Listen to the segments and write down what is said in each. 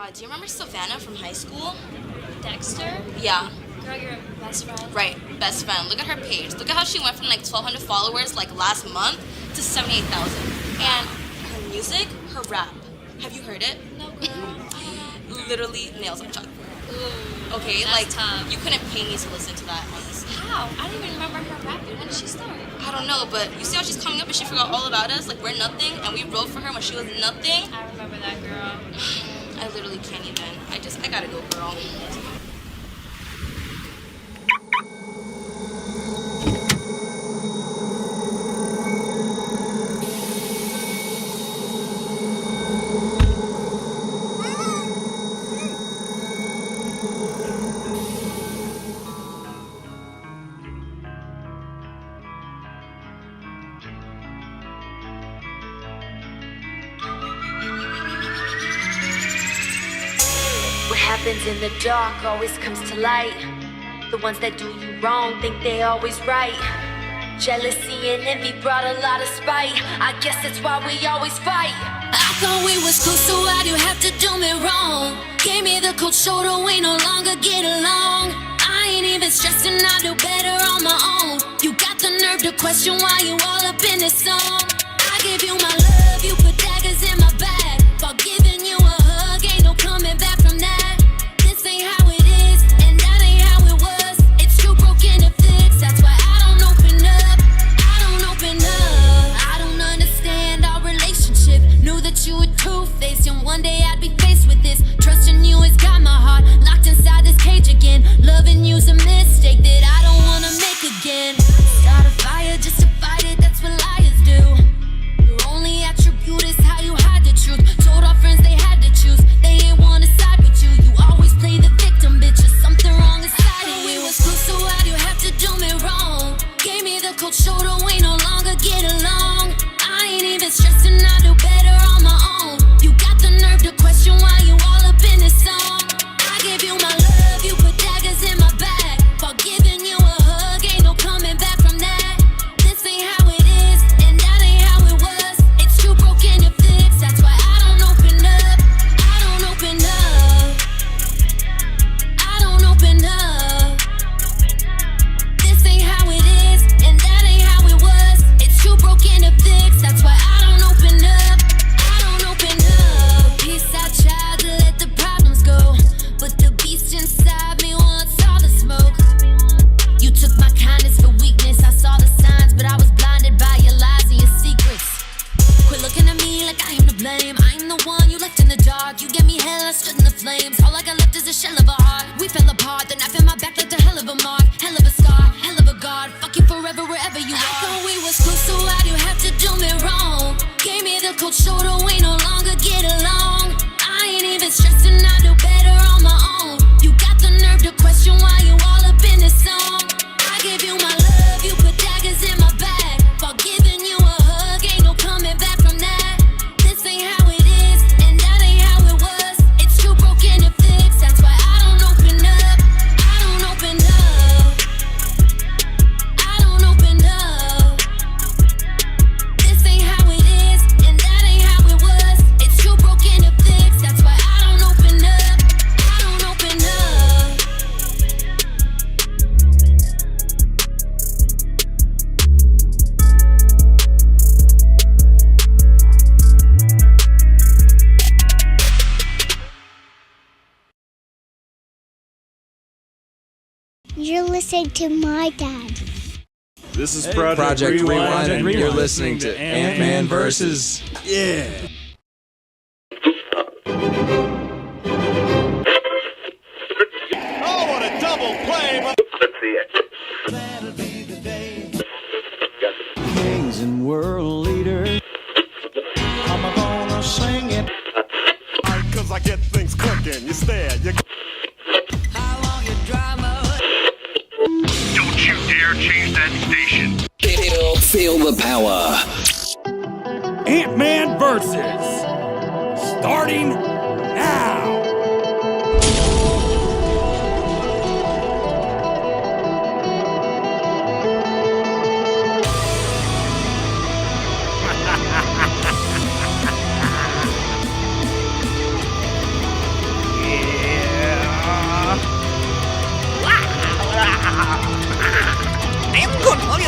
God, do you remember Savannah from high school? Dexter? Yeah. Girl, your best friend? Right, best friend. Look at her page. Look at how she went from like 1,200 followers like last month to 78,000. And her music, her rap. Have you heard it? No, girl. Literally nails on chalkboard. Ooh, Okay, that's like tough. you couldn't pay me to listen to that, honestly. How? I don't even remember her rapping. When did she start? I don't know, but you see how she's coming up and she forgot all about us? Like, we're nothing, and we wrote for her when she was nothing. I remember that girl. I literally can't even. I gotta go, girl. Happens in the dark always comes to light. The ones that do you wrong think they always right. Jealousy and envy brought a lot of spite. I guess that's why we always fight. I thought we was cool, so why'd you have to do me wrong? Gave me the cold shoulder, we no longer get along. I ain't even stressing, I do better on my own. You got the nerve to question why you all up in this song. I gave you my love, you put daggers in my back. For giving you a hug, ain't no coming back from that. This ain't how it is, and that ain't how it was. It's too broken to fix, that's why I don't open up. I don't open up. I don't understand our relationship. Knew that you were two-faced, and one day I'd be faced with this. Trusting you has got my heart locked inside this cage again. Loving you's a mistake that I don't wanna make again. Start a fire just to fight it, that's what liars do. Your only attribute is how you hide the truth. Told our friends they had to choose, they ain't wanna side with you. You always play the victim, bitch, there's something wrong inside of you. We was close, so why'd you have to do me wrong? Gave me the cold shoulder, we no longer get along. I ain't even stressing, I do better on my own. You got the nerve to question why you all up in this song. I gave you my love, you put daggers in my back. For giving you a hug, ain't no coming back from that. This ain't how it is, and that ain't how it was. It's too broken to fix, that's why I don't open up. I don't open up. I don't open up. This ain't how it is, and that ain't how it was. It's too broken to fix, that's why I don't open up. I don't open up. Peace, I tried to let the problems go, but the beast inside me wants all the smoke. You took my kindness for weakness. I saw the signs, but I was blinded by your lies and your secrets. Quit looking at me like I am to blame. I'm the one you left in the dark. You gave me hell, I stood in the flames. All I got left is a shell of a heart. We fell apart, the knife in my back left a hell of a mark. Hell of a scar, hell of a guard. Fuck you forever wherever you are. I thought we was close, so why'd you have to do me wrong? Gave me the cold shoulder, we no longer get along. I ain't even stressing, I do better on my own. You got the nerve to question why you all up in this song. I gave you my love, you put daggers in my back. For giving you a hug, ain't no coming back from that. This ain't how it is, and that ain't how it was. It's too broken to fix, that's why I don't open up. I don't open up. I don't open up. This ain't how it is, and that ain't how it was. It's too broken to fix, that's why I don't open up. I don't open up. You're listening to my dad. This is Project Rewind, and you're listening to AntmanVs. Yeah. Oh, what a double play! Let's see it. That'll be the day. Kings and world leaders. I'm gonna sing it. Cause I get things cooking. You stare, you. How long your drama? Don't you dare change that station. Feel the power. Ant-Man versus. Starting now.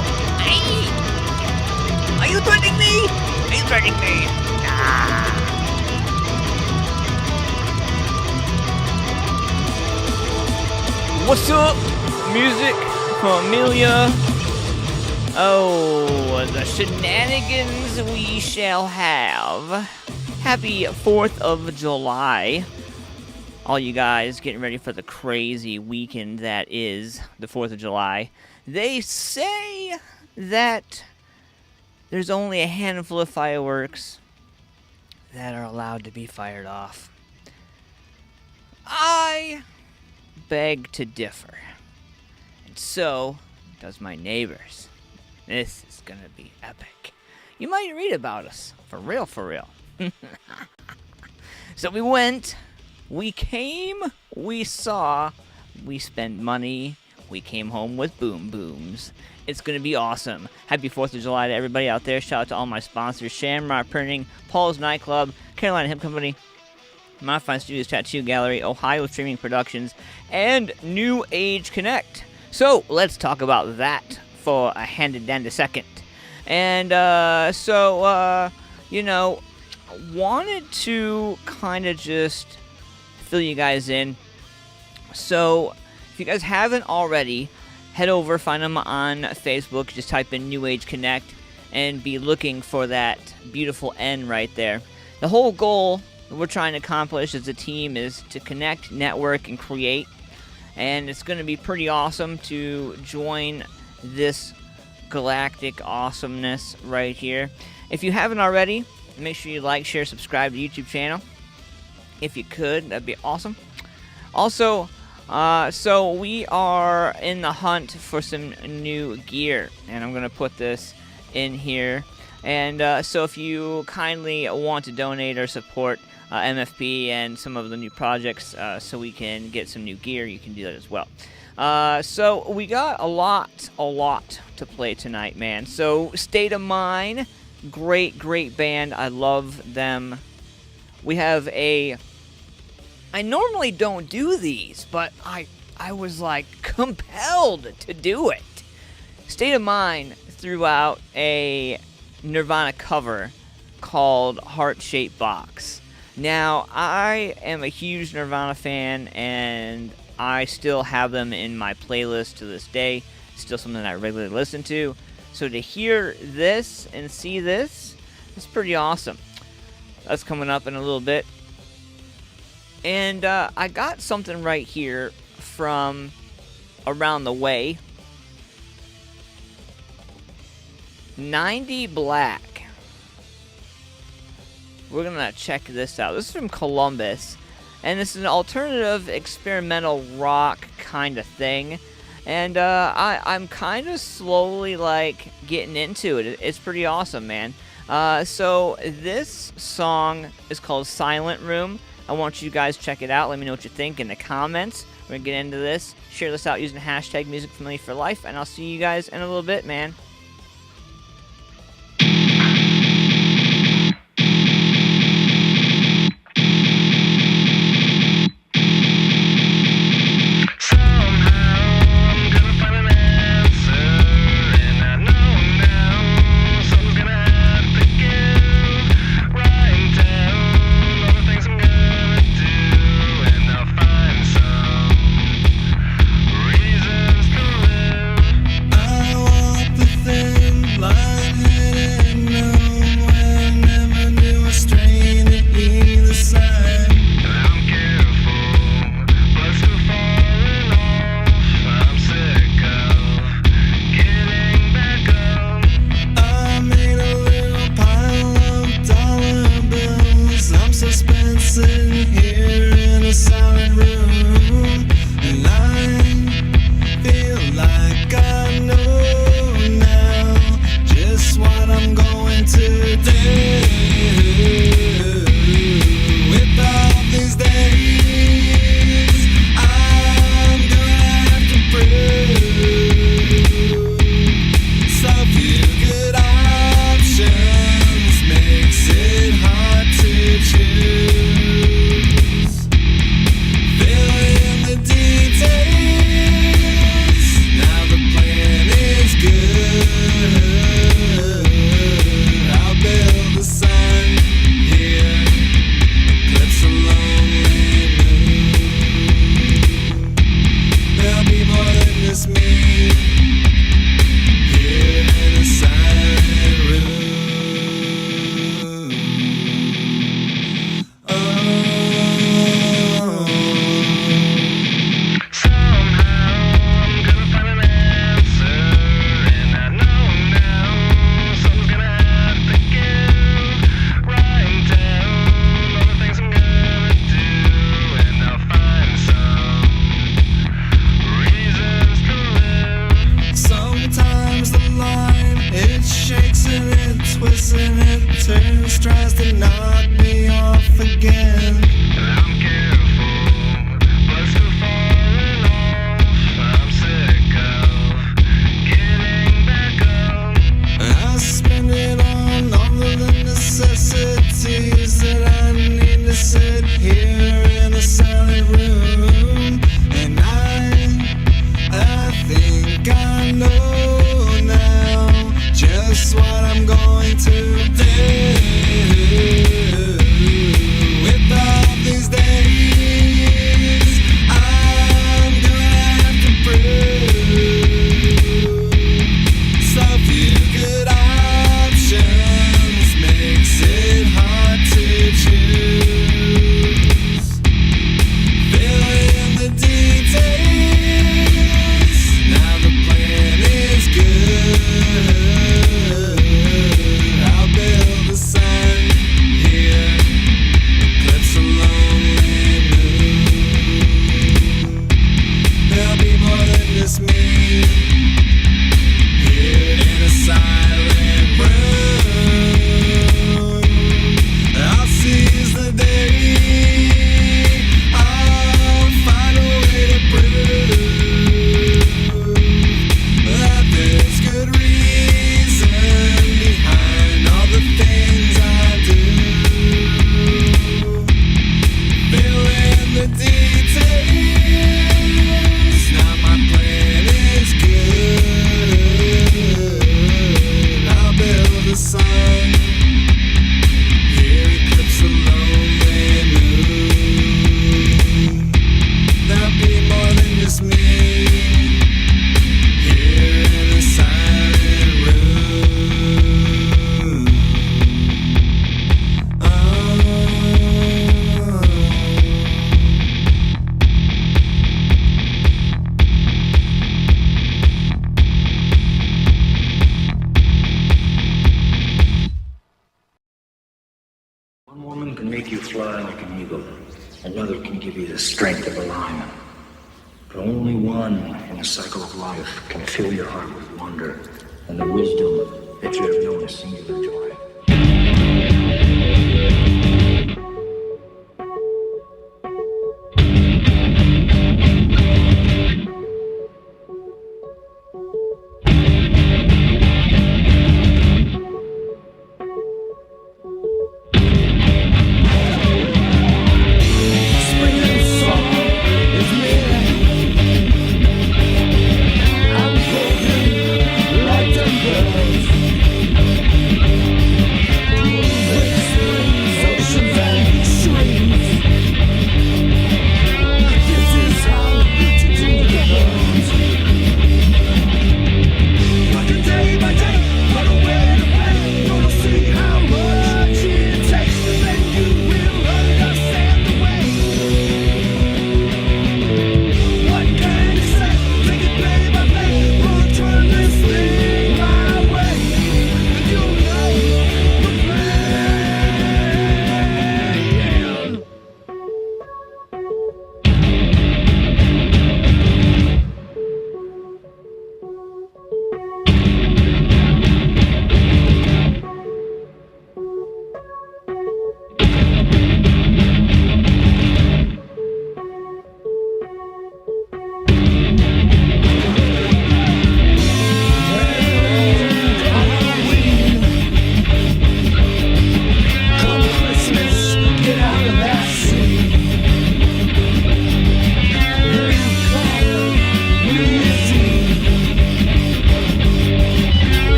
you! Hey! Are you threatening me? Are you threatening me? What's up, MusicFamilia? Oh, the shenanigans we shall have. Happy 4th of July. All you guys getting ready for the crazy weekend that is the 4th of July. They say that there's only a handful of fireworks that are allowed to be fired off. I beg to differ. And so does my neighbors. This is gonna be epic. You might read about us. For real, for real. So we went, we came, we saw, we spent money, we came home with boom booms. It's gonna be awesome. Happy 4th of July to everybody out there. Shout out to all my sponsors, Shamrock Printing, Paul's Nightclub, Carolina Hemp Company, My Fine Studios Tattoo Gallery, Ohio Streaming Productions, and New Age Connect. So let's talk about that for a handy-dandy second. And wanted to kind of just fill you guys in. So if you guys haven't already, head over, find them on Facebook, just type in New Age Connect, and be looking for that beautiful N right there. The whole goal that we're trying to accomplish as a team is to connect, network, and create. And it's going to be pretty awesome to join this galactic awesomeness right here. If you haven't already, make sure you like, share, subscribe to the YouTube channel. If you could, that'd be awesome. Also, so we are in the hunt for some new gear, and I'm going to put this in here. And so if you kindly want to donate or support MFP and some of the new projects so we can get some new gear, you can do that as well. So we got a lot to play tonight, man. So State of Mind, great band. I love them. We have I normally don't do these, but I was like compelled to do it. State of Mind threw out a Nirvana cover called Heart Shaped Box. Now, I am a huge Nirvana fan, and I still have them in my playlist to this day. Still something that I regularly listen to. So to hear this and see this, it's pretty awesome. That's coming up in a little bit. And I got something right here from Around the Way. 90 Black. We're going to check this out. This is from Columbus. And this is an alternative experimental rock kind of thing. And I'm kind of slowly, like, getting into it. It's pretty awesome, man. So this song is called Silent Room. I want you guys to check it out. Let me know what you think in the comments. We're going to get into this. Share this out using hashtag MusicFamilia4Life. And I'll see you guys in a little bit, man. Now the plan is good. twisting it, turns, tries to knock me off again. I'm careful, but still falling off. I'm sick of getting back up. I spend it on all of the necessities that I need to sit here in a silent room. And I think I know now just what I'm going to do with all these days. I'm gonna have to prove so few good options makes it hard to choose. Fill in the details. Now the plan is good. I'll build a sign here, eclipse a lonely moon. There'll be more than just me here in a silent room. I'll seize the day. I'll find a way to prove that there's good reason behind all the things I do. Fill in the details. Now my plan is good. I'll build a sign here, eclipse a lonely moon. There'll be more than just me here in a silent room. One woman can make you fly like an eagle. Another can give you the strength of a lion. But only one in a cycle of life can fill your heart with wonder and the wisdom that you have known as singular joy. Spring and summer is me. I'm golden like the birds.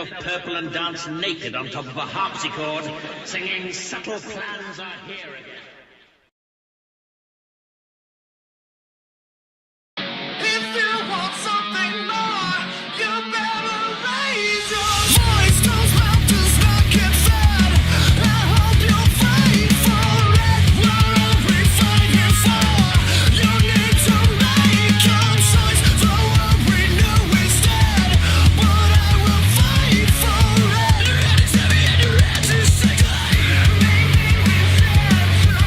yourself purple and dance naked on top of a harpsichord, singing subtle plans are here again. If you want something more, you better raise your voice. Close mouth does not get fed. I hope you'll fight for it. Whatever we fight here for, you need to make your choice. The world we knew is dead, but I will fight for it. You're ready to be and you're ready to say. Maybe we said so.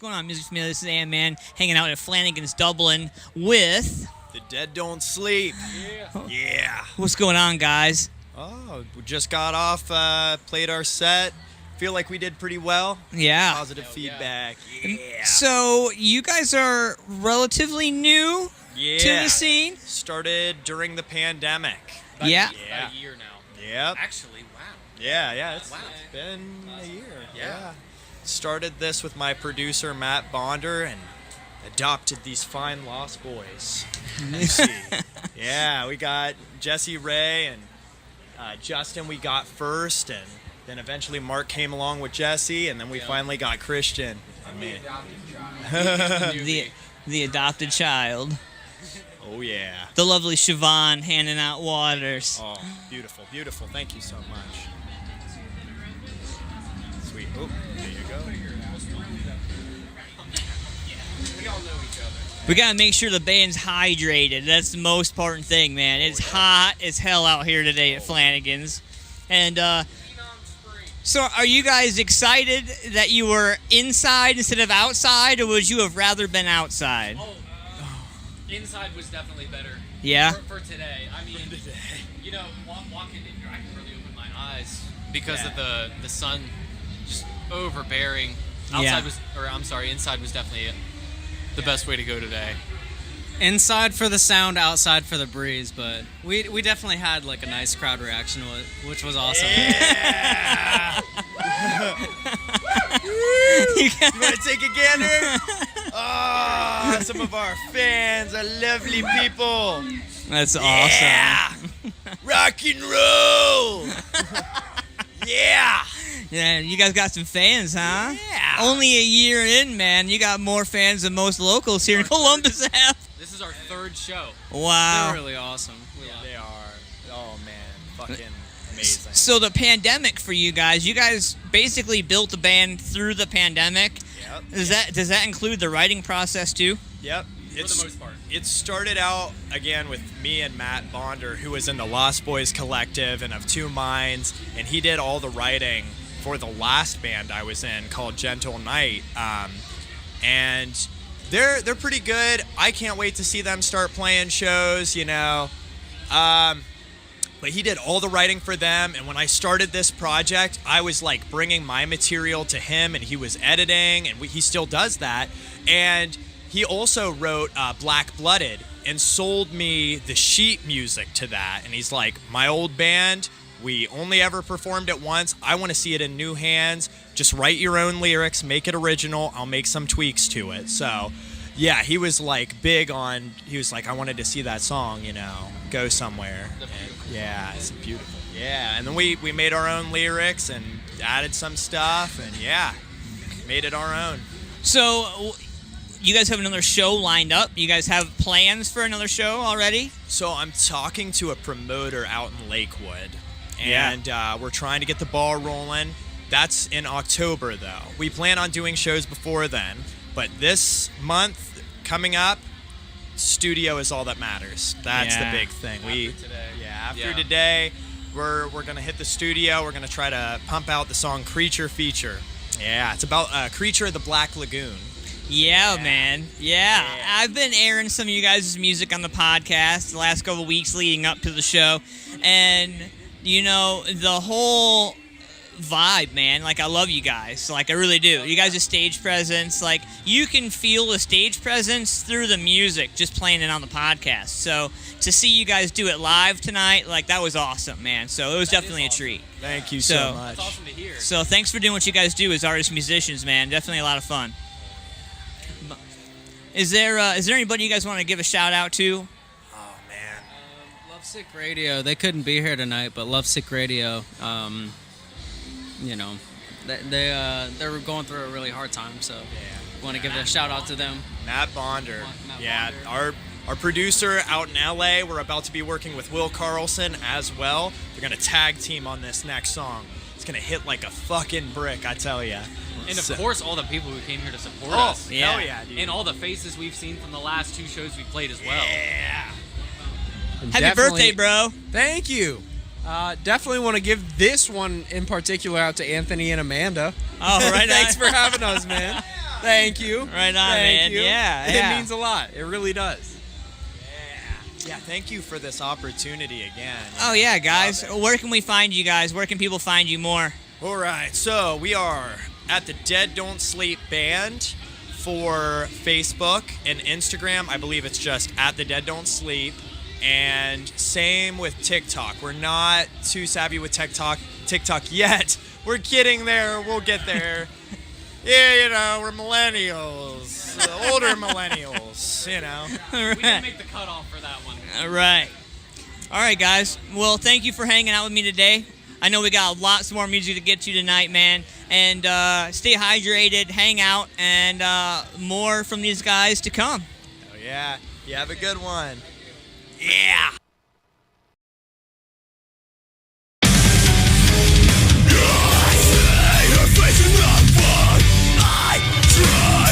going on, MusicFamilia? This is Ant-Man hanging out at Flanagan's Dublin with... The Dead Don't Sleep. Yeah. What's going on, guys? Oh, we just got off, played our set. Feel like we did pretty well. Yeah. Positive feedback. Yeah. So, you guys are relatively new to the scene? Started during the pandemic. About a year now. Yep. Actually, wow. Yeah, it's been a year. Yeah. Started this with my producer, Matt Bonder, and adopted these fine Lost Boys. You see. Yeah, we got Jesse Ray and Justin we got first, and then eventually Mark came along with Jesse, and then we finally got Christian and me. The adopted child. Oh, yeah. The lovely Siobhan handing out waters. Oh, beautiful, beautiful. Thank you so much. Sweet. Oh, there you go. We all know each other. We gotta make sure the band's hydrated. That's the most important thing, man. It's hot as hell out here today at Flanagan's. And, so are you guys excited that you were inside instead of outside, or would you have rather been outside? Inside was definitely better. Yeah? For today. I mean, you know, walking in here, I can really open my eyes because of the sun just overbearing. Inside was definitely the best way to go today. Inside for the sound, outside for the breeze, but we definitely had like a nice crowd reaction, which was awesome. Yeah. You want to take a gander? Oh, some of our fans are lovely people. That's awesome. Yeah. Rock and roll. Yeah. Yeah, you guys got some fans, huh? Yeah. Only a year in, man. You got more fans than most locals here in Columbus have. This is our third show. Wow. They're really awesome. They are. Oh, man. Fucking amazing. So the pandemic for you guys basically built the band through the pandemic. Yep. Does that include the writing process too? Yep. For the most part. It started out, again, with me and Matt Bonder, who was in the Lost Boys Collective and of Two Minds, and he did all the writing for the last band I was in called Gentle Nite. And they're pretty good. I can't wait to see them start playing shows, you know. But he did all the writing for them, and when I started this project, I was like bringing my material to him, and he was editing, and he still does that. And he also wrote Black Blooded and sold me the sheet music to that. And he's like, my old band, we only ever performed it once. I want to see it in new hands. Just write your own lyrics, make it original. I'll make some tweaks to it. So, yeah, he was like big on, he was like, I wanted to see that song, you know, go somewhere. And, yeah, it's beautiful. Yeah, and then we made our own lyrics and added some stuff, and yeah, made it our own. So, you guys have another show lined up? You guys have plans for another show already? So I'm talking to a promoter out in Lakewood, and we're trying to get the ball rolling. That's in October, though. We plan on doing shows before then, but this month coming up, studio is all that matters. That's the big thing. After today, we're gonna hit the studio. We're gonna try to pump out the song "Creature Feature." Yeah, it's about Creature of the Black Lagoon. Yeah, man. Yeah. I've been airing some of you guys' music on the podcast the last couple of weeks leading up to the show. And, you know, the whole vibe, man, like, I love you guys. Like, I really do. You guys' stage presence, like, you can feel the stage presence through the music just playing it on the podcast. So, to see you guys do it live tonight, like, that was awesome, man. So, it was definitely a treat. Thank you so much. That's awesome to hear. So, thanks for doing what you guys do as artists, musicians, man. Definitely a lot of fun. Is there anybody you guys want to give a shout out to? Oh man, Lovesick Radio. They couldn't be here tonight, but Lovesick Radio, you know, they were going through a really hard time, so want to give a shout out to them. Matt Bonder. Our producer out in LA. We're about to be working with Will Carlson as well. They're gonna tag team on this next song. It's gonna hit like a fucking brick, I tell ya. And of course, all the people who came here to support us. Hell yeah, dude. And all the faces we've seen from the last two shows we played as well. Yeah. Happy birthday, bro. Thank you. Definitely want to give this one in particular out to Anthony and Amanda. Oh, right. Thanks for having us, man. Thank you. Right on, Thank man. you. Yeah. It means a lot. It really does. Yeah, thank you for this opportunity again. Oh, yeah, guys. Where can we find you guys? Where can people find you more? All right, so we are at the Dead Don't Sleep Band for Facebook and Instagram. I believe it's just at the Dead Don't Sleep. And same with TikTok. We're not too savvy with TikTok yet. We're getting there. We'll get there. Yeah, you know, we're millennials, older millennials, you know. Right. We didn't make the cutoff for that one. All right. All right, guys. Well, thank you for hanging out with me today. I know we got lots more music to get to tonight, man. And stay hydrated, hang out, and more from these guys to come. Oh, yeah. You have a good one. Yeah.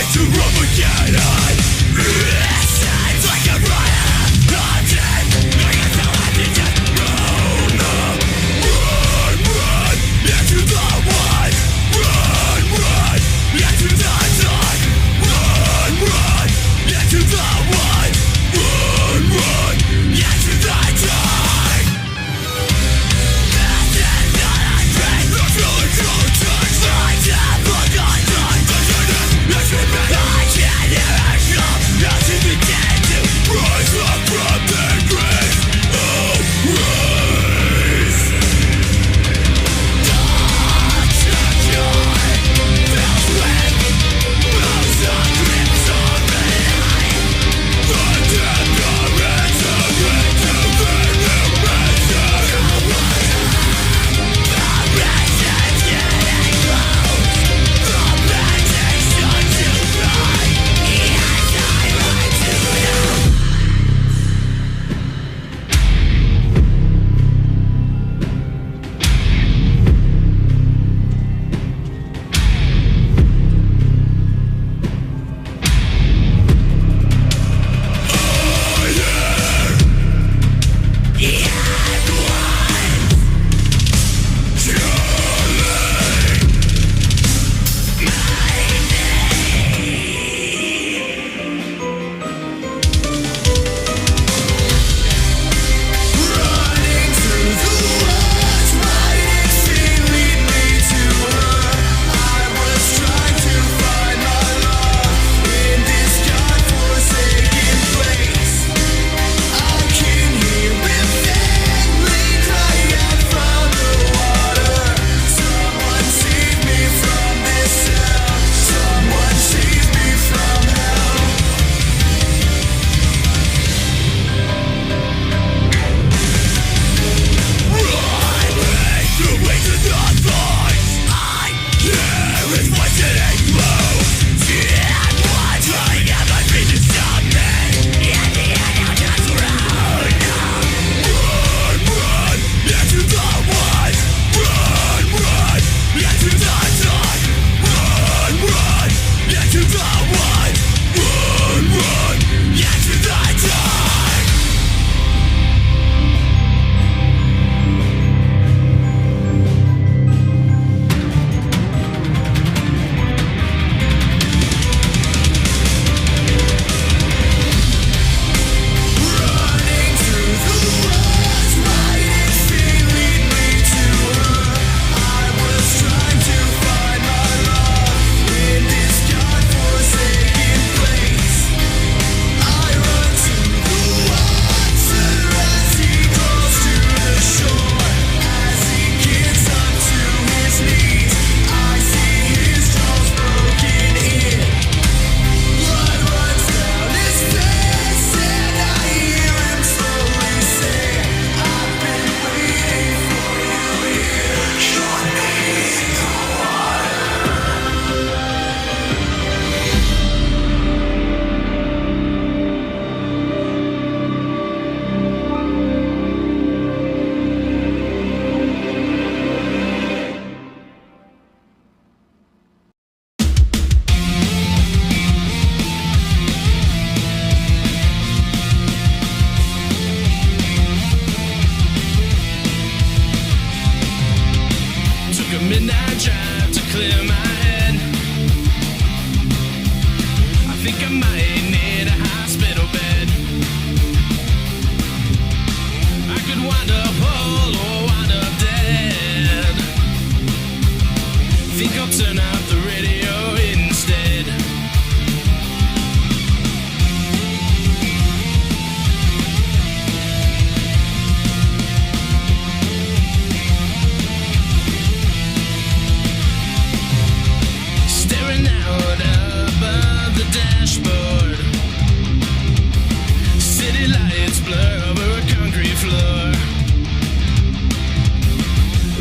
To rub again, it's like a riot. I'm dead. I guess I'll have to just run, into the light. Run, into the dark. Run, into the light. Run, into the midnight drive to clear my head. I think I might need a hospital bed. I could wind up whole or wind up dead. Think I'll turn out the radio instead. Staring out above the dashboard, city lights blur over a concrete floor.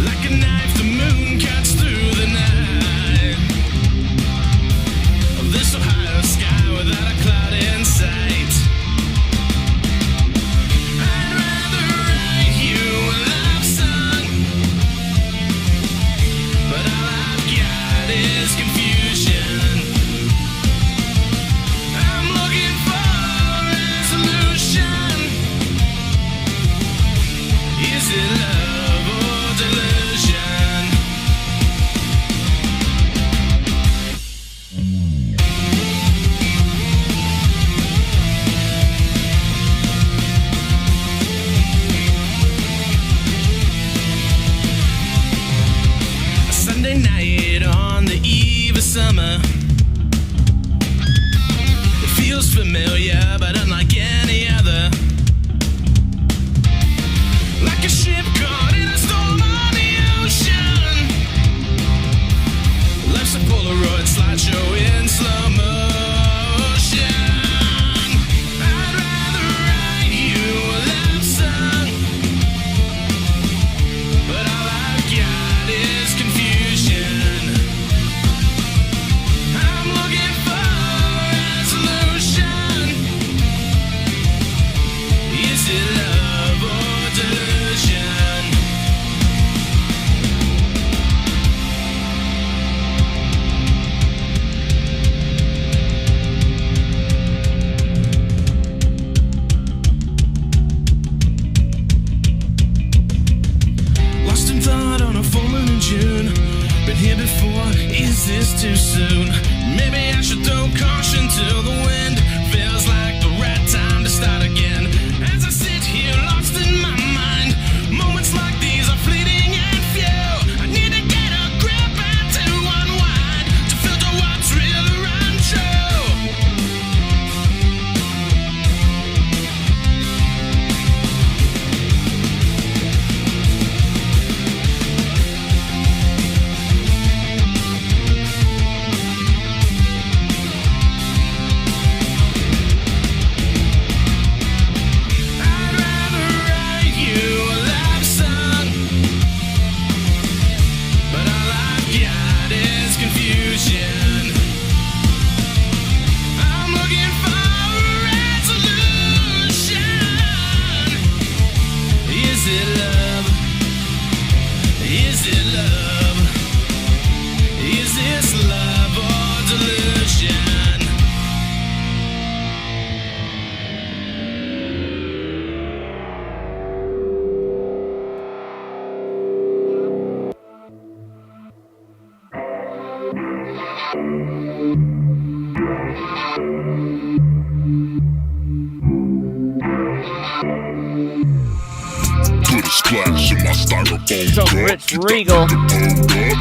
Like a knife, the moon cuts through the night of this Ohio sky without a cloud in sight. I'd rather write you a love song, but all I've got is confusion. I'm looking for resolution. Is it love or delusion? A Sunday night on the eve of summer. It feels familiar, but unlike any other. Like a ship caught in a storm on the ocean. Life's a Polaroid slideshow in slow motion. I'd rather write you a love song, but all I've got is confusion. I'm looking for resolution. Is it love or delusion? Lost in thought on a full moon in June. Been here before, is this too soon? Maybe I should throw caution to the wind. Feels like the right time to start again. As I sit here lost in my mind, moments like these are fleeting and few. I need to get a grip and to unwind, to filter what's real or untrue. I'd rather write you a love song, but all I've got is confusion. I'm looking for resolution. Is it love? Is it love? Is this love or delusion? Put a splash in my styrofoam Some cup. Rich Regal.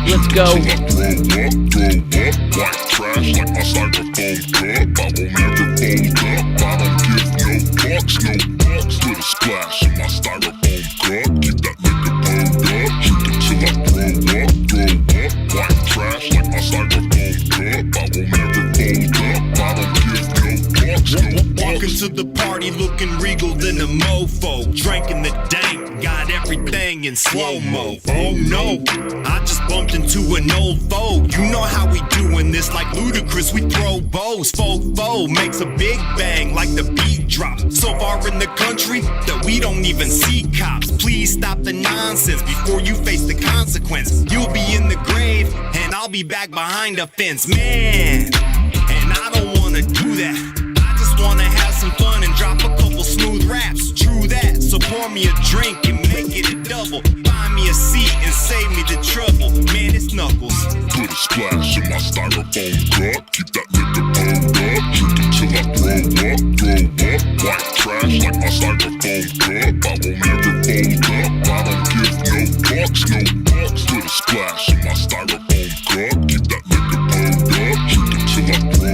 Let's go. Till I throw up, white trash like my styrofoam cup. I won't ever fold up, I don't give no fucks. Put a splash in my styrofoam cup. Keep that liquor pulled up, drink it till I throw up, white trash like my styrofoam cup. I won't ever fold up, I don't give no fucks. Walking to the party looking regal than a mofo. Drinking the dank, got everything in slow-mo. Oh no, I just bumped into an old foe. You know how we doing this, like Ludacris, we throw bows. Fofo makes a big bang like the beat drop. So far in the country that we don't even see cops. Please stop the nonsense before you face the consequence. You'll be in the grave and I'll be back behind a fence, man. And I don't wanna do that. I just wanna have some fun and drop a couple smooth raps. True that, so pour me a drink and make get it double. Buy me a seat and save me the trouble. Man, it's Knuckles. Put a splash in my styrofoam cup. Keep that liquor pulled up. Drink it till I throw up. White trash like my styrofoam cup. I won't ever fold up. I don't give no fucks. Put a splash in my styrofoam cup. Keep that liquor pulled up. Drink it till I throw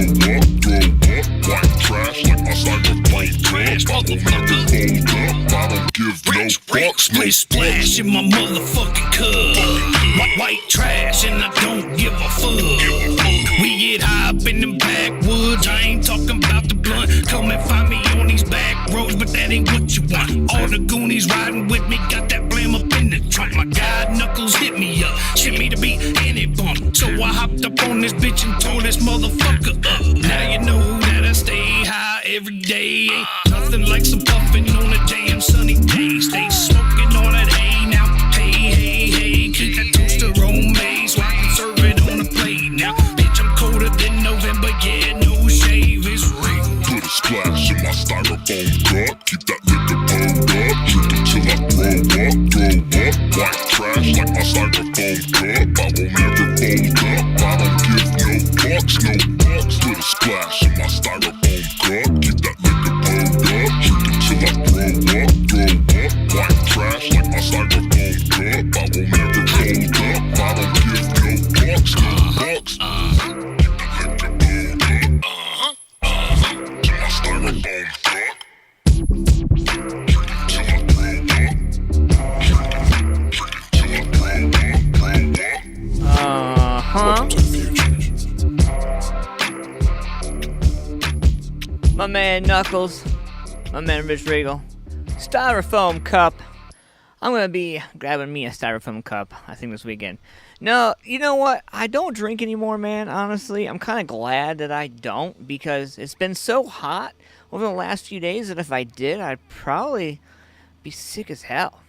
up. White trash like my styrofoam cup. I won't ever fold up. I don't give no fucks. Splish splash in my motherfucking cup. White trash and I don't give a fuck. We get high up in them backwoods. I ain't talking about the blunt. Come and find me on these back roads, but that ain't what you want. All the goonies riding with me, got that blam up in the trunk. My guy Knuckles hit me up, shit me to beat and it bumped. So I hopped up on this bitch and tore this motherfucker up. Now you know that I stay high every day. Ain't nothing like some puffin' on a damn sunny day. Stay smoking on that hay now. Hey, keep that toaster on me so I can serve it on a plate. Now, bitch, I'm colder than November, yeah, no shave is real. Put a splash in my styrofoam cup. Keep that liquor pulled up. Drink it till I throw up. White trash like my styrofoam cup. I won't ever fold up. I don't give no fucks. Put a splash in my styrofoam cup. Keep that liquor pulled up. Drink it till I throw up. White trash like my styrofoam cup. I won't ever fold up. I don't give no fucks. My man Knuckles, my man Rich Regal, styrofoam cup. I'm gonna be grabbing me a styrofoam cup, I think, this weekend. No, you know what? I don't drink anymore, man, honestly. I'm kind of glad that I don't, because it's been so hot over the last few days that if I did, I'd probably be sick as hell.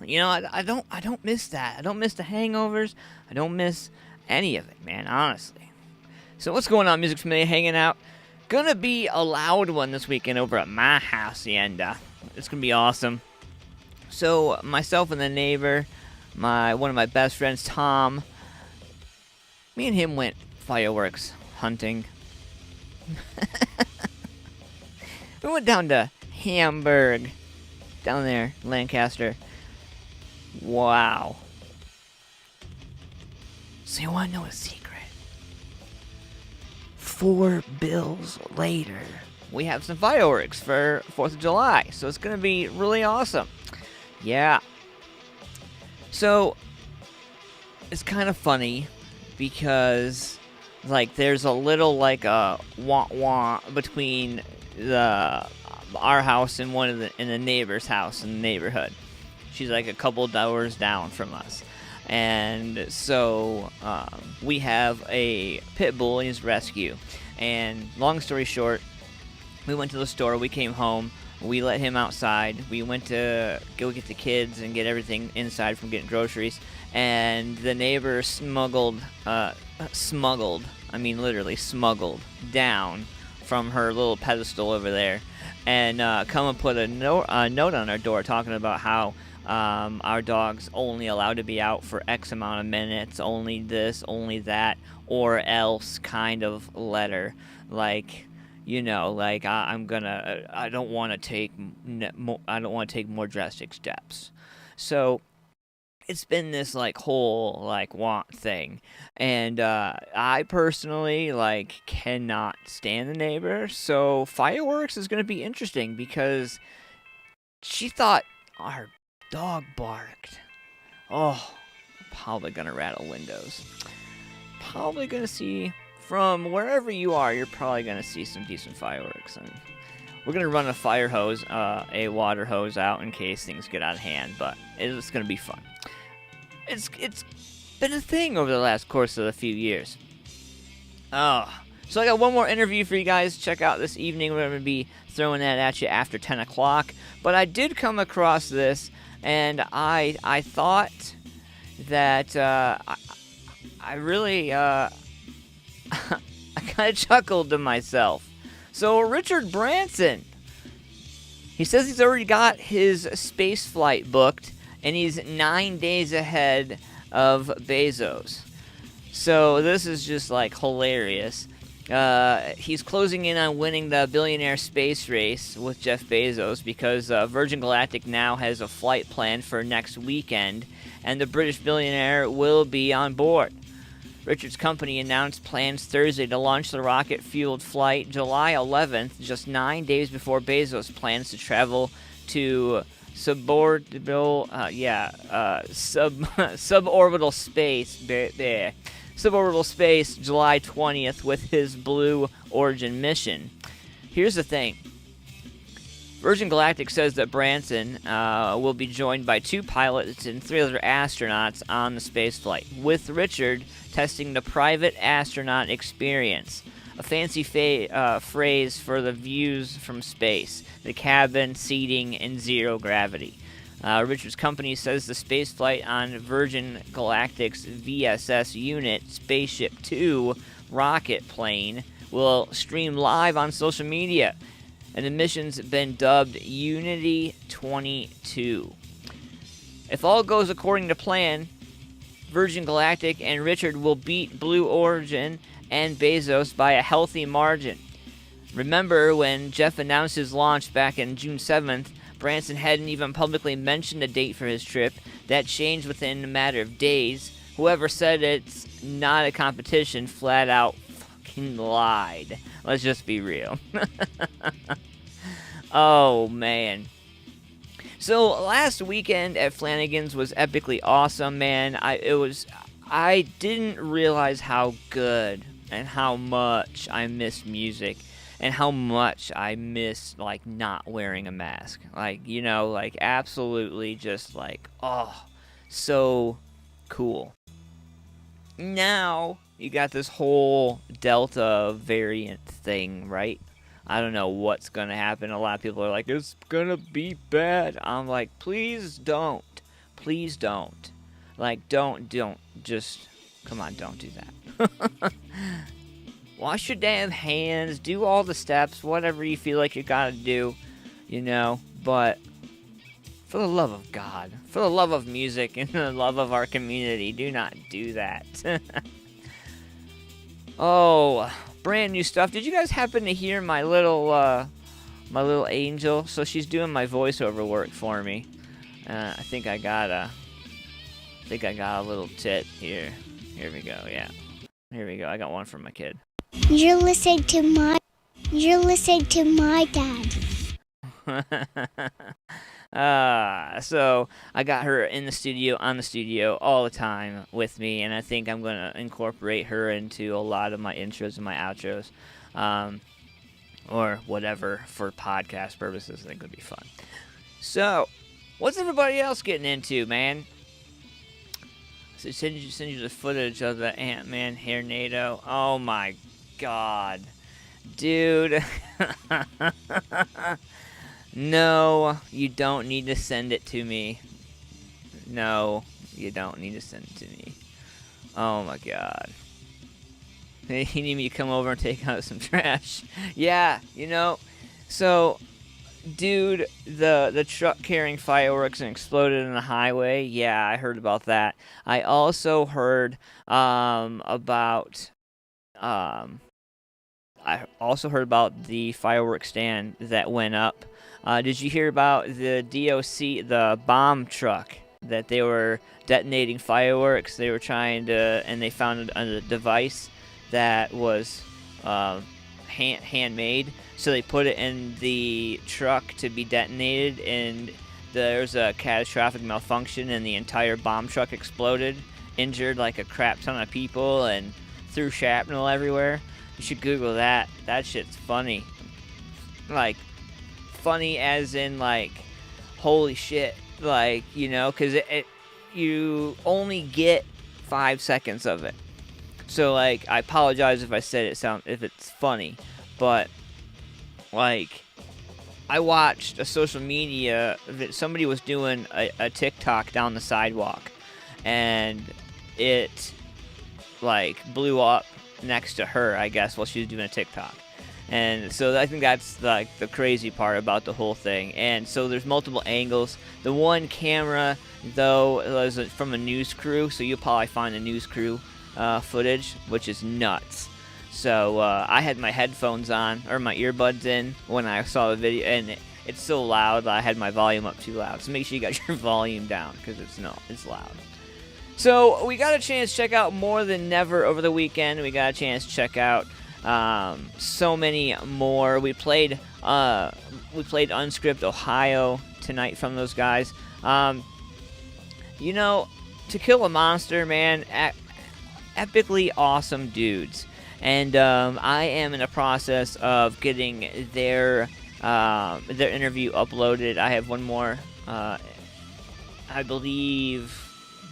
You know, I don't miss that. I don't miss the hangovers. I don't miss any of it, man, honestly. So what's going on, MusicFamilia? Hanging out. Gonna be a loud one this weekend over at my hacienda. It's gonna be awesome. So myself and the neighbor, one of my best friends, Tom, me and him went fireworks hunting. We went down to Hamburg, down there, Lancaster. Wow. So you wanna know a secret? 4 bills later, we have some fireworks for 4th of July, so it's gonna be really awesome. Yeah. So, it's kind of funny, because, like, there's a little, like, a wah-wah between our house and in the neighbor's house in the neighborhood. She's, like, a couple doors down from us. And so we have a pit bull in his rescue. And long story short, we went to the store, we came home, we let him outside, we went to go get the kids and get everything inside from getting groceries, and the neighbor smuggled down from her little pedestal over there, and come and put a note on our door talking about how our dog's only allowed to be out for X amount of minutes, only this, only that, or else kind of letter. Like, you know, like, I don't want to take more drastic steps. So it's been this, like, whole, like, want thing. And I personally, like, cannot stand the neighbor. So fireworks is going to be interesting, because she thought our dog barked. Oh, probably gonna rattle windows. Probably gonna see, from wherever you are, you're probably gonna see some decent fireworks. And we're gonna run a fire hose, a water hose out in case things get out of hand, but it's gonna be fun. It's been a thing over the last course of a few years. So I got one more interview for you guys to check out this evening. We're gonna be throwing that at you after 10 o'clock. But I did come across this, and I thought that I really I kind of chuckled to myself. So Richard Branson He says he's already got his space flight booked, and he's 9 days ahead of Bezos. So this is just like hilarious. He's closing in on winning the billionaire space race with Jeff Bezos because Virgin Galactic now has a flight planned for next weekend, and the British billionaire will be on board. Richard's company announced plans Thursday to launch the rocket-fueled flight July 11th, just 9 days before Bezos plans to travel to suborbital space July 20th with his Blue Origin mission. Here's the thing. Virgin Galactic says that Branson will be joined by 2 pilots and 3 other astronauts on the spaceflight, with Richard testing the private astronaut experience, a fancy phrase for the views from space, the cabin, seating, and zero gravity. Richard's company says the spaceflight on Virgin Galactic's VSS unit, Spaceship 2 rocket plane, will stream live on social media, and the mission's been dubbed Unity 22. If all goes according to plan, Virgin Galactic and Richard will beat Blue Origin and Bezos by a healthy margin. Remember when Jeff announced his launch back in June 7th, Branson hadn't even publicly mentioned a date for his trip. That changed within a matter of days. Whoever said it's not a competition flat out fucking lied. Let's just be real. Oh, man. So, last weekend at Flanagan's was epically awesome, man. I didn't realize how good and how much I miss music. And how much I miss, like, not wearing a mask. Like, you know, like, absolutely just, like, oh, so cool. Now, you got this whole Delta variant thing, right? I don't know what's going to happen. A lot of people are like, it's going to be bad. I'm like, please don't. Please don't. Like, don't just, come on, don't do that. Wash your damn hands, do all the steps, whatever you feel like you gotta do, you know, but for the love of God, for the love of music and the love of our community, do not do that. Oh, brand new stuff. Did you guys happen to hear my little angel? So she's doing my voiceover work for me. I think I got a little tit here. Here we go, yeah. Here we go, I got one for my kid. You're listening to my dad. So I got her in the studio, on the studio all the time with me, and I think I'm going to incorporate her into a lot of my intros and my outros, or whatever for podcast purposes. I think it would be fun. So, what's everybody else getting into, man? So send you the footage of the Ant-Man hairnado. Oh my God, dude. No, you don't need to send it to me. No, you don't need to send it to me. Oh my God. You need me to come over and take out some trash. Yeah, you know. So, dude, the truck carrying fireworks and exploded in the highway. Yeah, I heard about that. I also heard about the fireworks stand that went up. Did you hear about the DOC, the bomb truck, that they were detonating fireworks? They were trying to, and they found a device that was handmade. So they put it in the truck to be detonated, and there's a catastrophic malfunction, and the entire bomb truck exploded, injured like a crap ton of people, and threw shrapnel everywhere. You should Google that. That shit's funny. Like, funny as in, like, holy shit. Like, you know, because you only get 5 seconds of it. So, like, I apologize if I said if it's funny, but, like, I watched a social media that somebody was doing a TikTok down the sidewalk, and it, like, blew up next to her, I guess, while she was doing a TikTok. And so I think that's like the crazy part about the whole thing. And so there's multiple angles. The one camera, though, was from a news crew, so you'll probably find the news crew footage, which is nuts. So I had my headphones on, or my earbuds in, when I saw the video, and it's so loud that I had my volume up too loud. So make sure you got your volume down, because it's loud. So we got a chance to check out More Than Never over the weekend. We got a chance to check out so many more. We played Unscript Ohio tonight from those guys. You know, To Kill a Monster, man, epically awesome dudes. And I am in the process of getting their interview uploaded. I have one more. I believe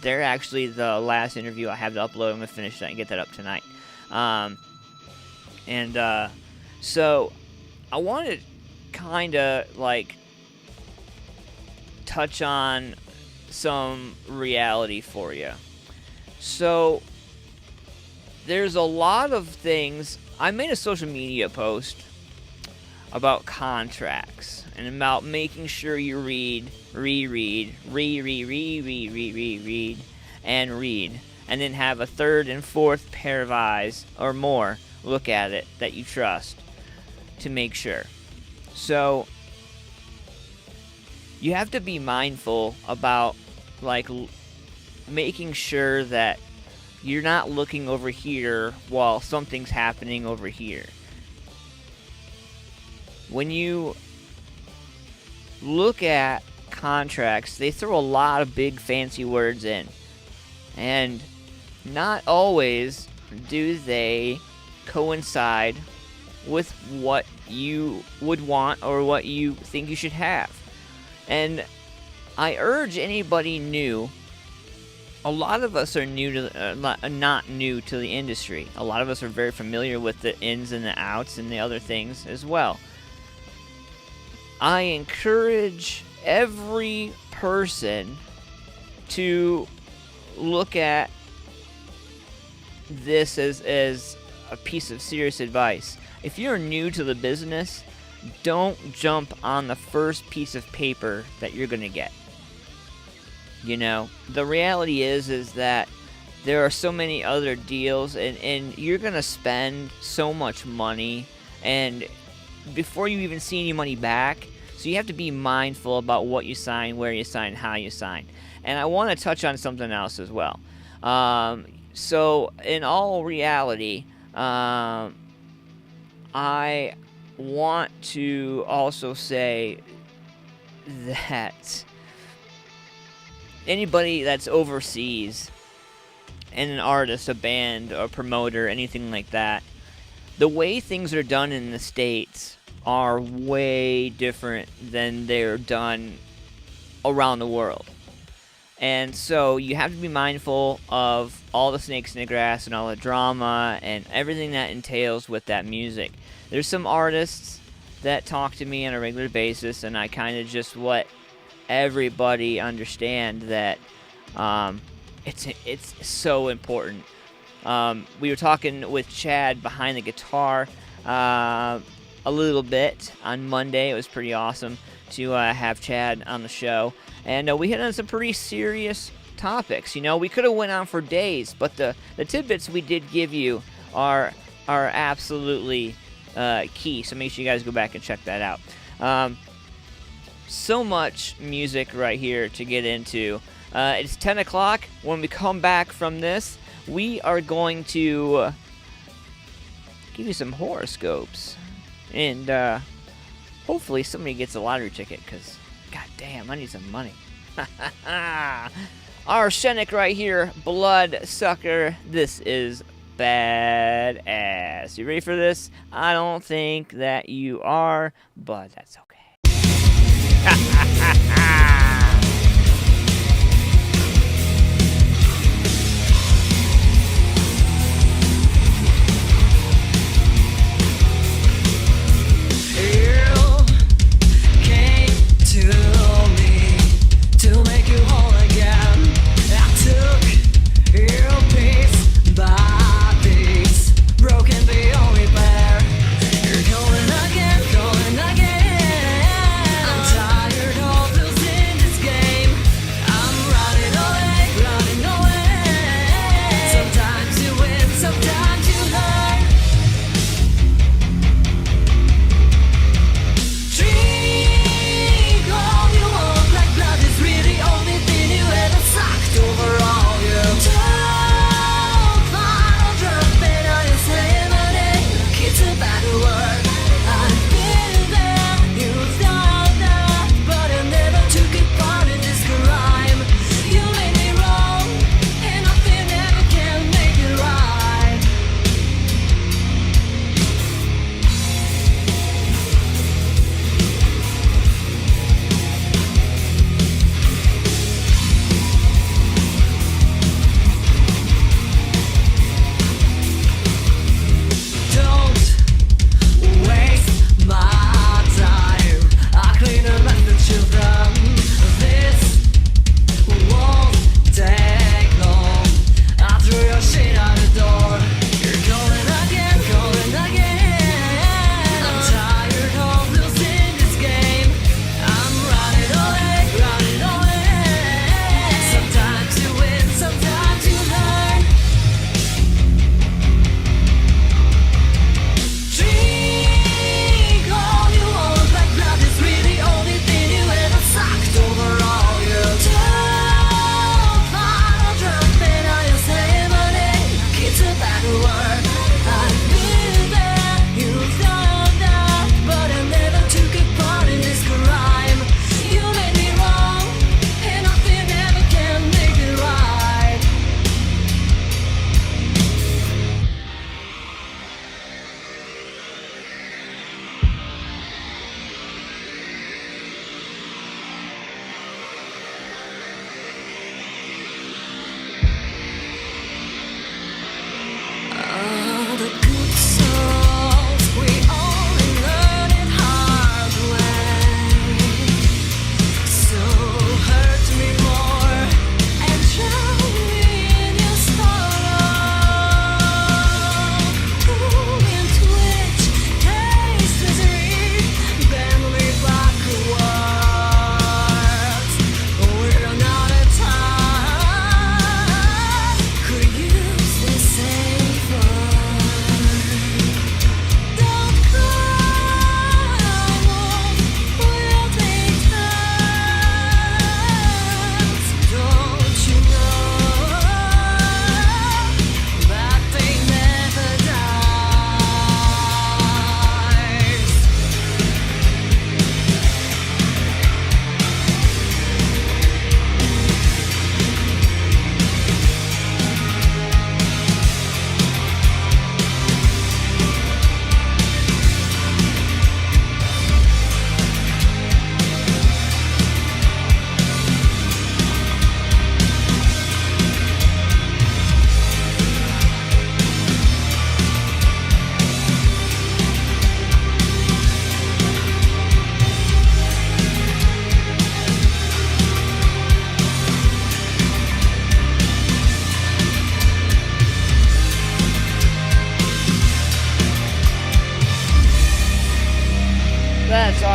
they're actually the last interview I have to upload. I'm going to finish that and get that up tonight. So I want to kind of like touch on some reality for you. So there's a lot of things. I made a social media post about contracts and about making sure you read, and then have a third and fourth pair of eyes or more look at it that you trust to make sure. So you have to be mindful about like making sure that you're not looking over here while something's happening over here. When you look at contracts, they throw a lot of big fancy words in, and not always do they coincide with what you would want or what you think you should have. And I urge anybody new, a lot of us are not new to the industry. A lot of us are very familiar with the ins and the outs and the other things as well. I encourage every person to look at this as a piece of serious advice. If you're new to the business, don't jump on the first piece of paper that you're going to get. You know, the reality is that there are so many other deals, and you're going to spend so much money, and before you even see any money back, so you have to be mindful about what you sign, where you sign, how you sign. And I want to touch on something else as well. So in all reality, I want to also say that anybody that's overseas and an artist, a band, a promoter, anything like that, the way things are done in the States are way different than they're done around the world. And so you have to be mindful of all the snakes in the grass and all the drama and everything that entails with that music. There's some artists that talk to me on a regular basis, and I kind of just let everybody understand that it's so important. We were talking with Chad behind the guitar a little bit on Monday. It was pretty awesome to have Chad on the show. And we hit on some pretty serious topics. You know, we could have went on for days, but the tidbits we did give you are absolutely key. So make sure you guys go back and check that out. So much music right here to get into. It's 10 o'clock. When we come back from this, we are going to give you some horoscopes. And hopefully somebody gets a lottery ticket, because god damn, I need some money. Arsenic right here, Bloodsucker. This is badass. You ready for this? I don't think that you are, but that's okay. Broken beyond repair. You're going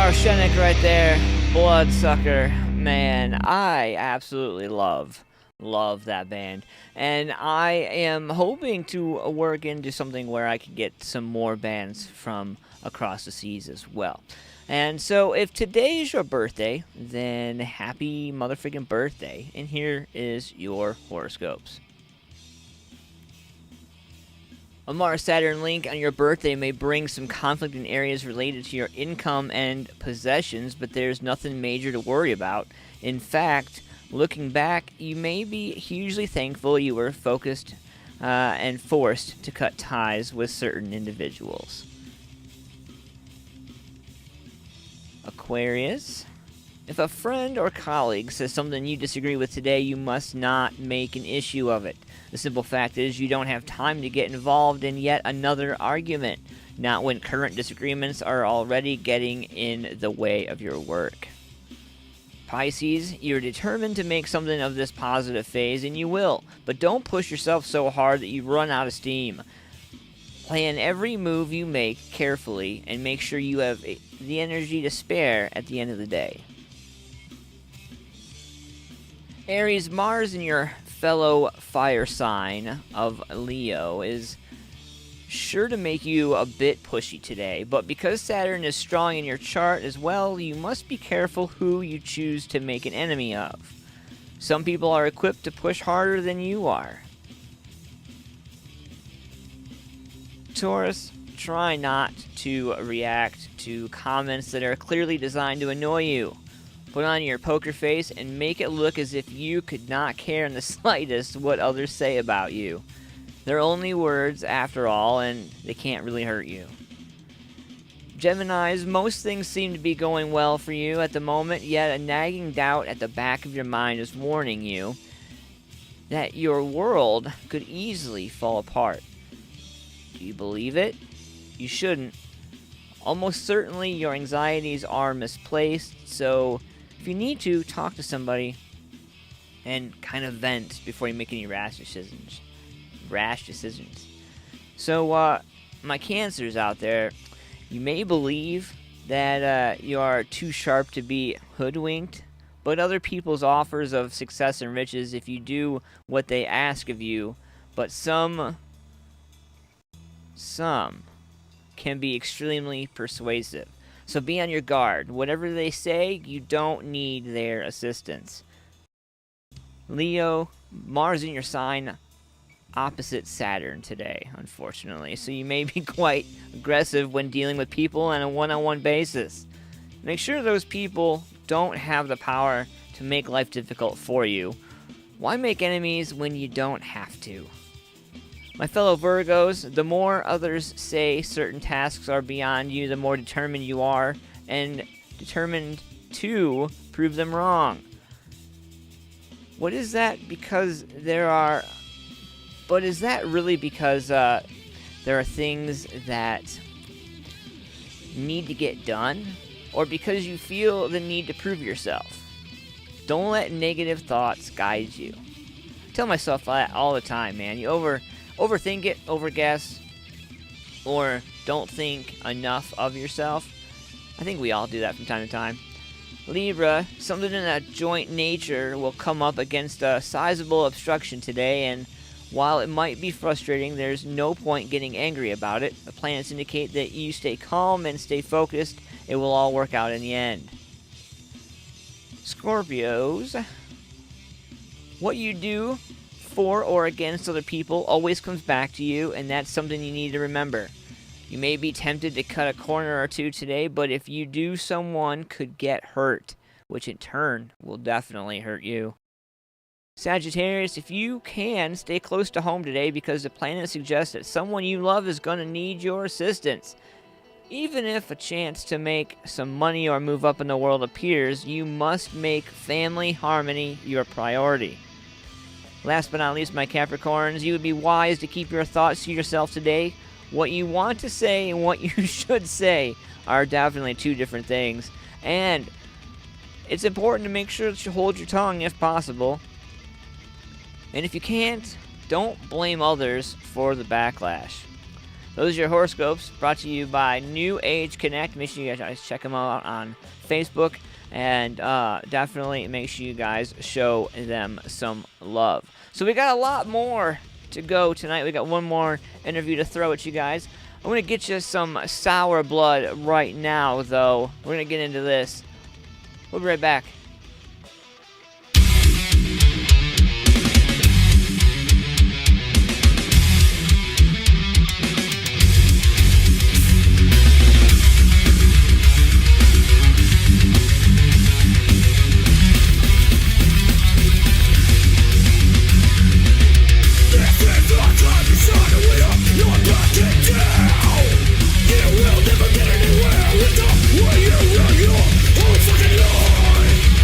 Arsenic right there. Bloodsucker. Man, I absolutely love that band. And I am hoping to work into something where I can get some more bands from across the seas as well. And so if today is your birthday, then happy motherfucking birthday. And here is your horoscopes. A Mars-Saturn link on your birthday may bring some conflict in areas related to your income and possessions, but there's nothing major to worry about. In fact, looking back, you may be hugely thankful you were focused and forced to cut ties with certain individuals. Aquarius. If a friend or colleague says something you disagree with today, you must not make an issue of it. The simple fact is you don't have time to get involved in yet another argument, not when current disagreements are already getting in the way of your work. Pisces, you're determined to make something of this positive phase, and you will, but don't push yourself so hard that you run out of steam. Plan every move you make carefully and make sure you have the energy to spare at the end of the day. Aries, Mars in your fellow fire sign of Leo is sure to make you a bit pushy today, but because Saturn is strong in your chart as well, you must be careful who you choose to make an enemy of. Some people are equipped to push harder than you are. Taurus, try not to react to comments that are clearly designed to annoy you. Put on your poker face and make it look as if you could not care in the slightest what others say about you. They're only words after all, and they can't really hurt you. Geminis, most things seem to be going well for you at the moment, yet a nagging doubt at the back of your mind is warning you that your world could easily fall apart. Do you believe it? You shouldn't. Almost certainly your anxieties are misplaced, so if you need to, talk to somebody and kind of vent before you make any rash decisions. So, my Cancers out there, you may believe that you are too sharp to be hoodwinked, but other people's offers of success and riches if you do what they ask of you, but some can be extremely persuasive. So be on your guard. Whatever they say, you don't need their assistance. Leo, Mars in your sign, opposite Saturn today, unfortunately. So you may be quite aggressive when dealing with people on a one-on-one basis. Make sure those people don't have the power to make life difficult for you. Why make enemies when you don't have to? My fellow Virgos, the more others say certain tasks are beyond you, the more determined you are, and determined to prove them wrong. What is that? Because But is that really because there are things that need to get done? Or because you feel the need to prove yourself? Don't let negative thoughts guide you. I tell myself that all the time, man. You overthink it, overguess, or don't think enough of yourself. I think we all do that from time to time. Libra, something in a joint nature will come up against a sizable obstruction today, and while it might be frustrating, there's no point getting angry about it. The planets indicate that you stay calm and stay focused. It will all work out in the end. Scorpios, what you do for or against other people always comes back to you, and that's something you need to remember. You may be tempted to cut a corner or two today, but if you do, someone could get hurt, which in turn will definitely hurt you. Sagittarius, if you can, stay close to home today because the planet suggests that someone you love is going to need your assistance. Even if a chance to make some money or move up in the world appears, you must make family harmony your priority. Last but not least, my Capricorns, you would be wise to keep your thoughts to yourself today. What you want to say and what you should say are definitely two different things. And it's important to make sure that you hold your tongue if possible. And if you can't, don't blame others for the backlash. those are your horoscopes brought to you by New Age Connect. Make sure you guys check them out on Facebook, and definitely make sure you guys show them some love. So we got a lot more to go tonight. We got one more interview to throw at you guys. I'm going to get you some Sour Blood right now, though. We're going to get into this. We'll be right back. Yeah, we'll never get anywhere with the way you run your whole fucking life.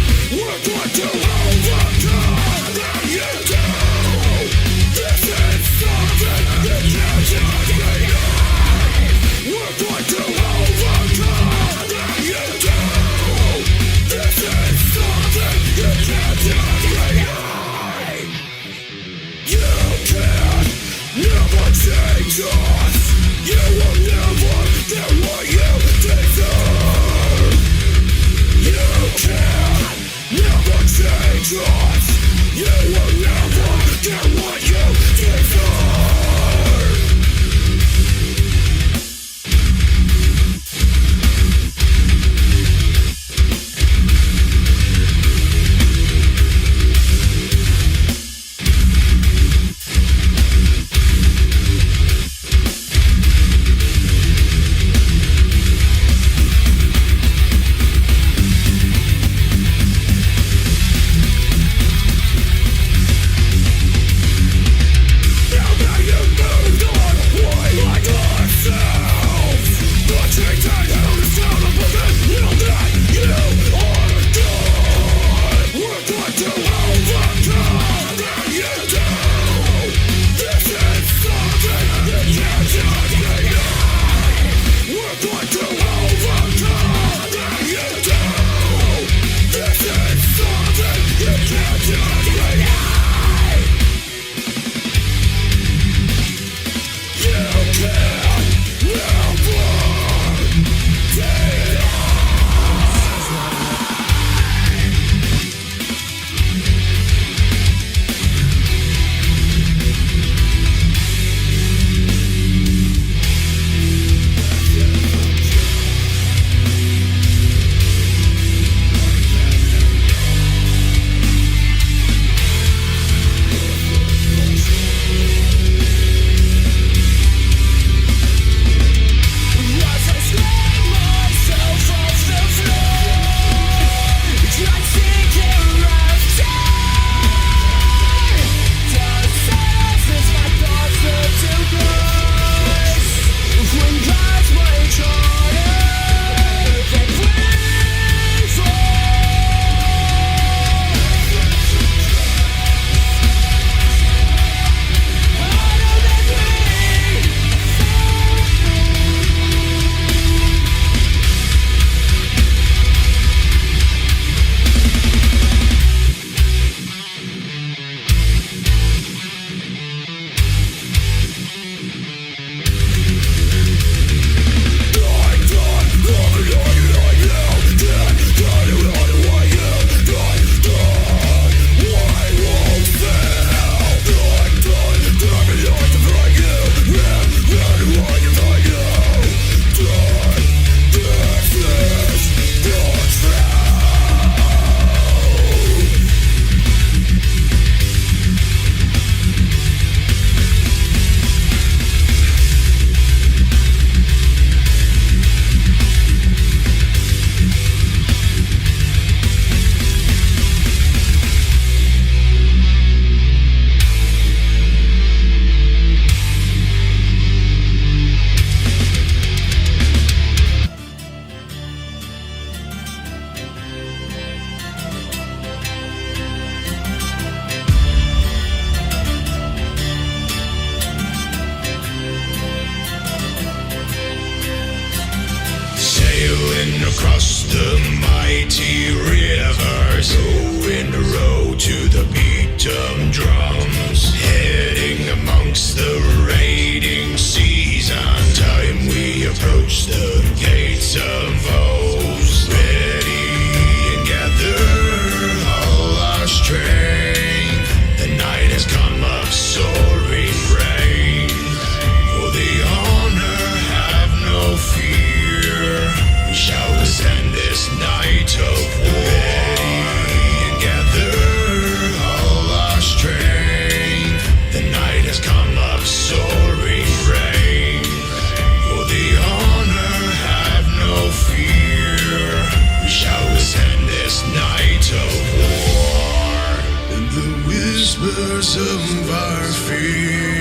whispers of our fate,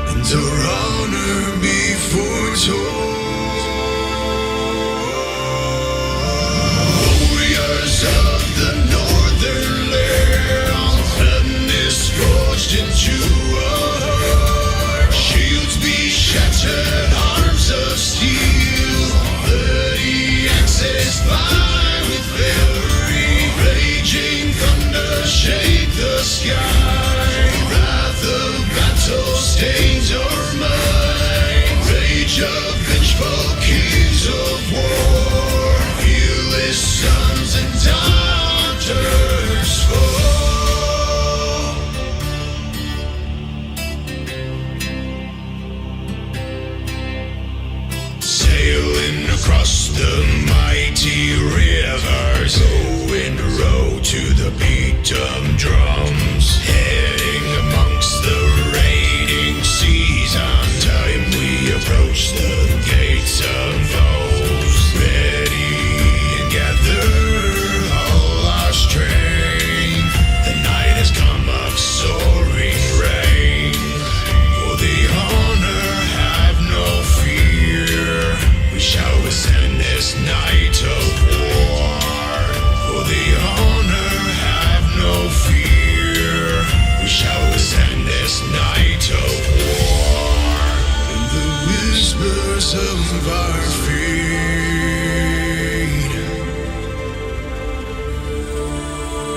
and our honor be foretold. Warriors of the northern land, madness forged into our heart. Shields be shattered, arms of steel, bloody axes fly with fury. Raging thunder shake the sky. Wrath of battle stains our mind. Rage of vengeful kings of war. Fearless sons and daughters fall. Sailing across the mighty rivers, row and row to the beat of drums, heading amongst the raiding seas. On time we approach the gates of foes, ready and gather all our strength. The night has come of soaring rain. For the honor have no fear, we shall ascend this night of war. For the honor have no fear, we shall ascend this night of war. In the whispers of our fate,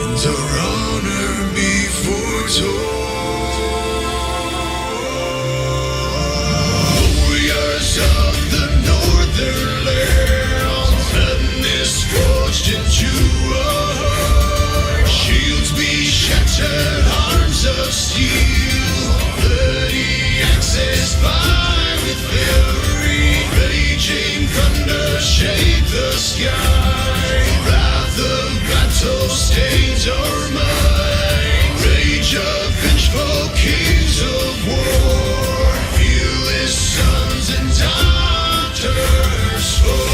and our honor be foretold. Warriors of the northern land, madness forged into our heart. Shields be shattered, arms of steel, bloody axes fly with fury. Raging thunder shake the sky. Wrath of battle stains our mind. Rage of vengeful kings of war. Fearless sons and daughters fall.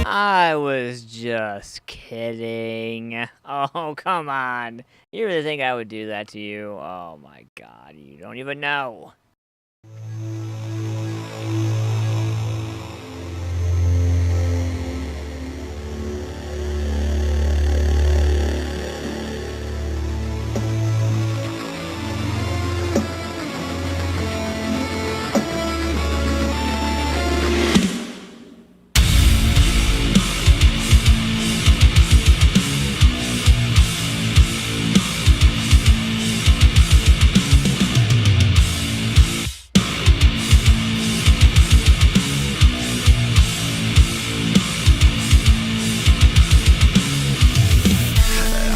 I was just kidding. Oh, come on. You really think I would do that to you? Oh my god, you don't even know.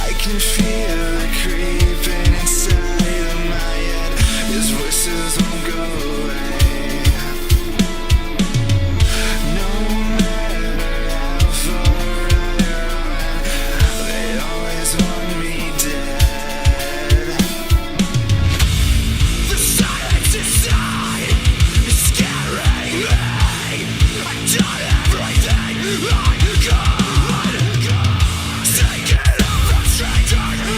I can feel it creeping inside of my head. His voices won't go away. No matter how far I run, they always want me dead. The silence inside is scaring me. I've done everything I could. Taking up from strangers.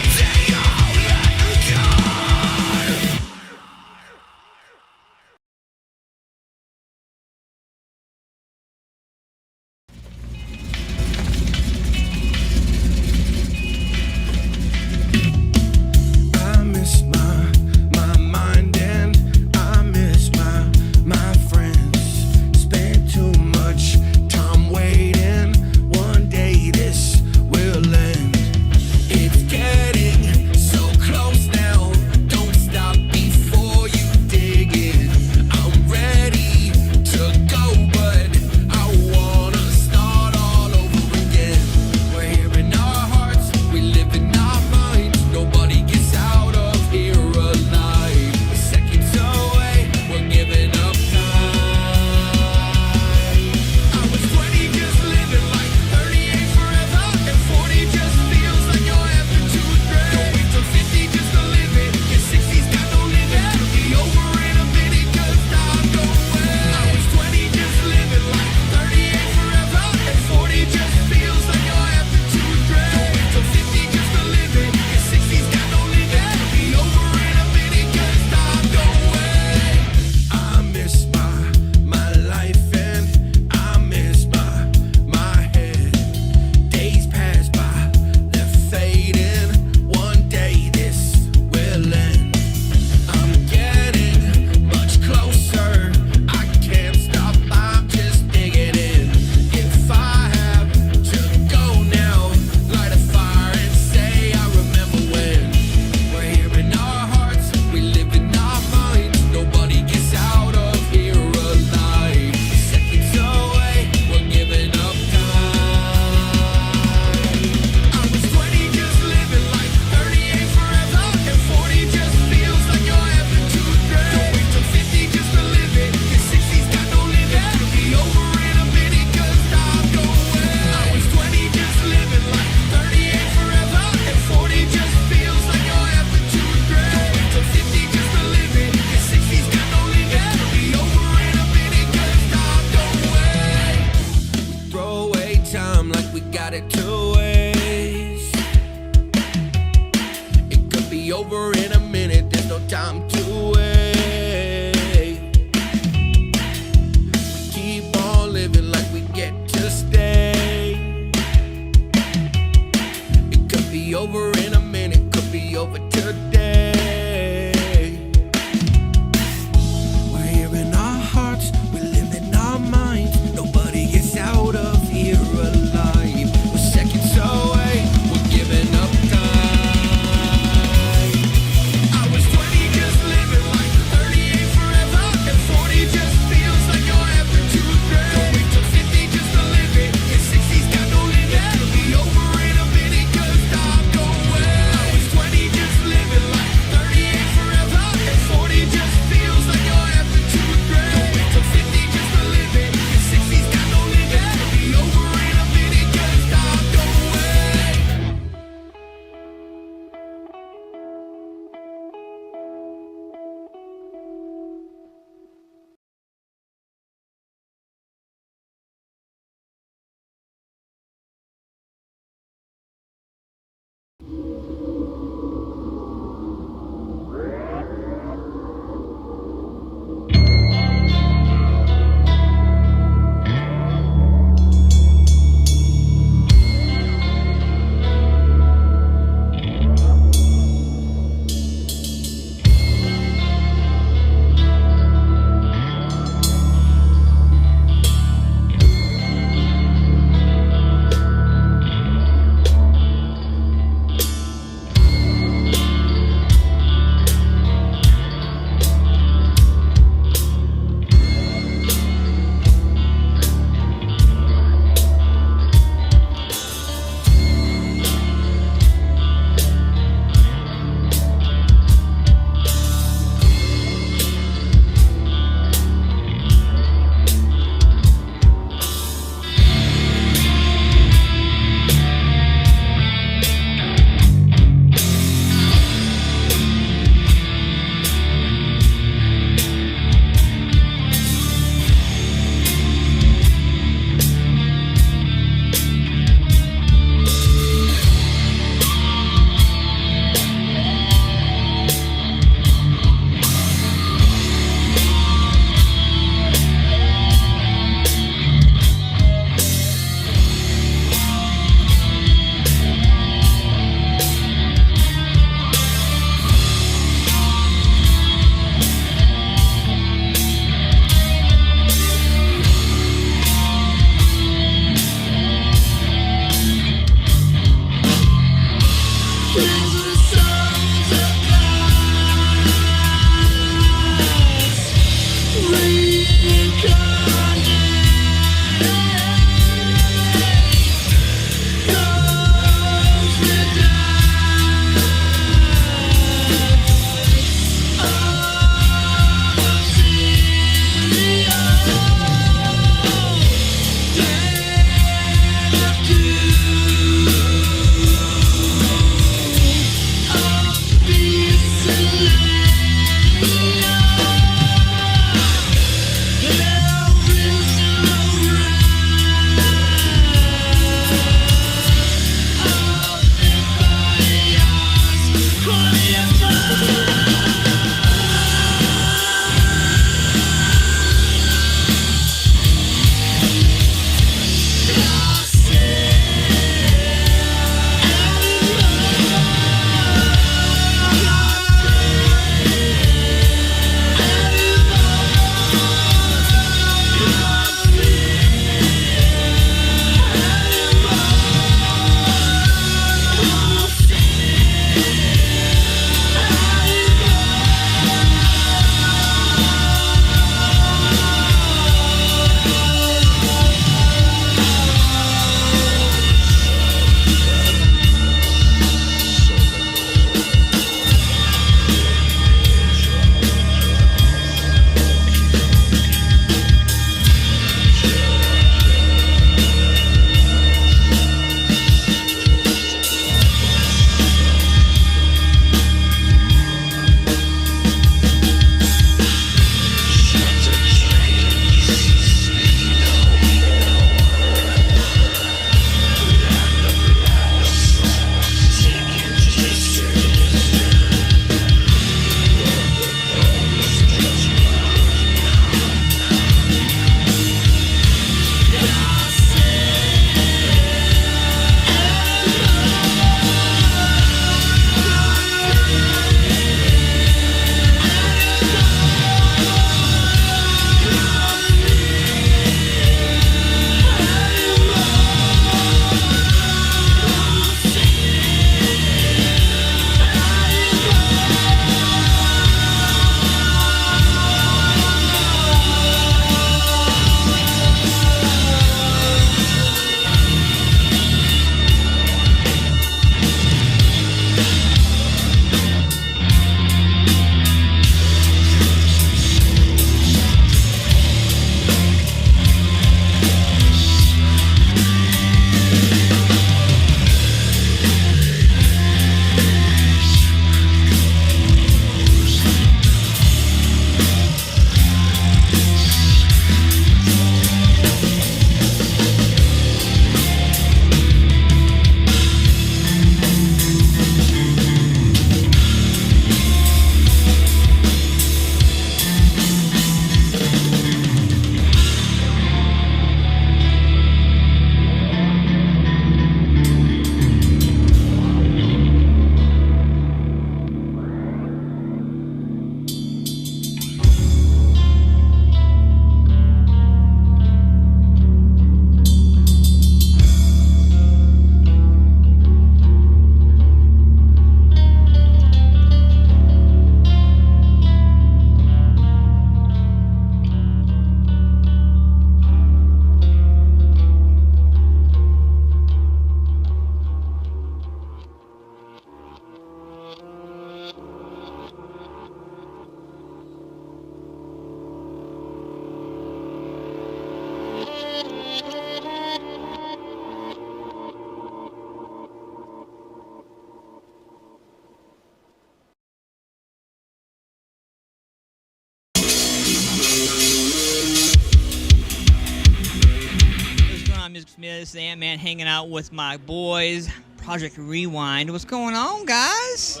Family. This is Ant-Man hanging out with my boys, Project Rewind. What's going on, guys?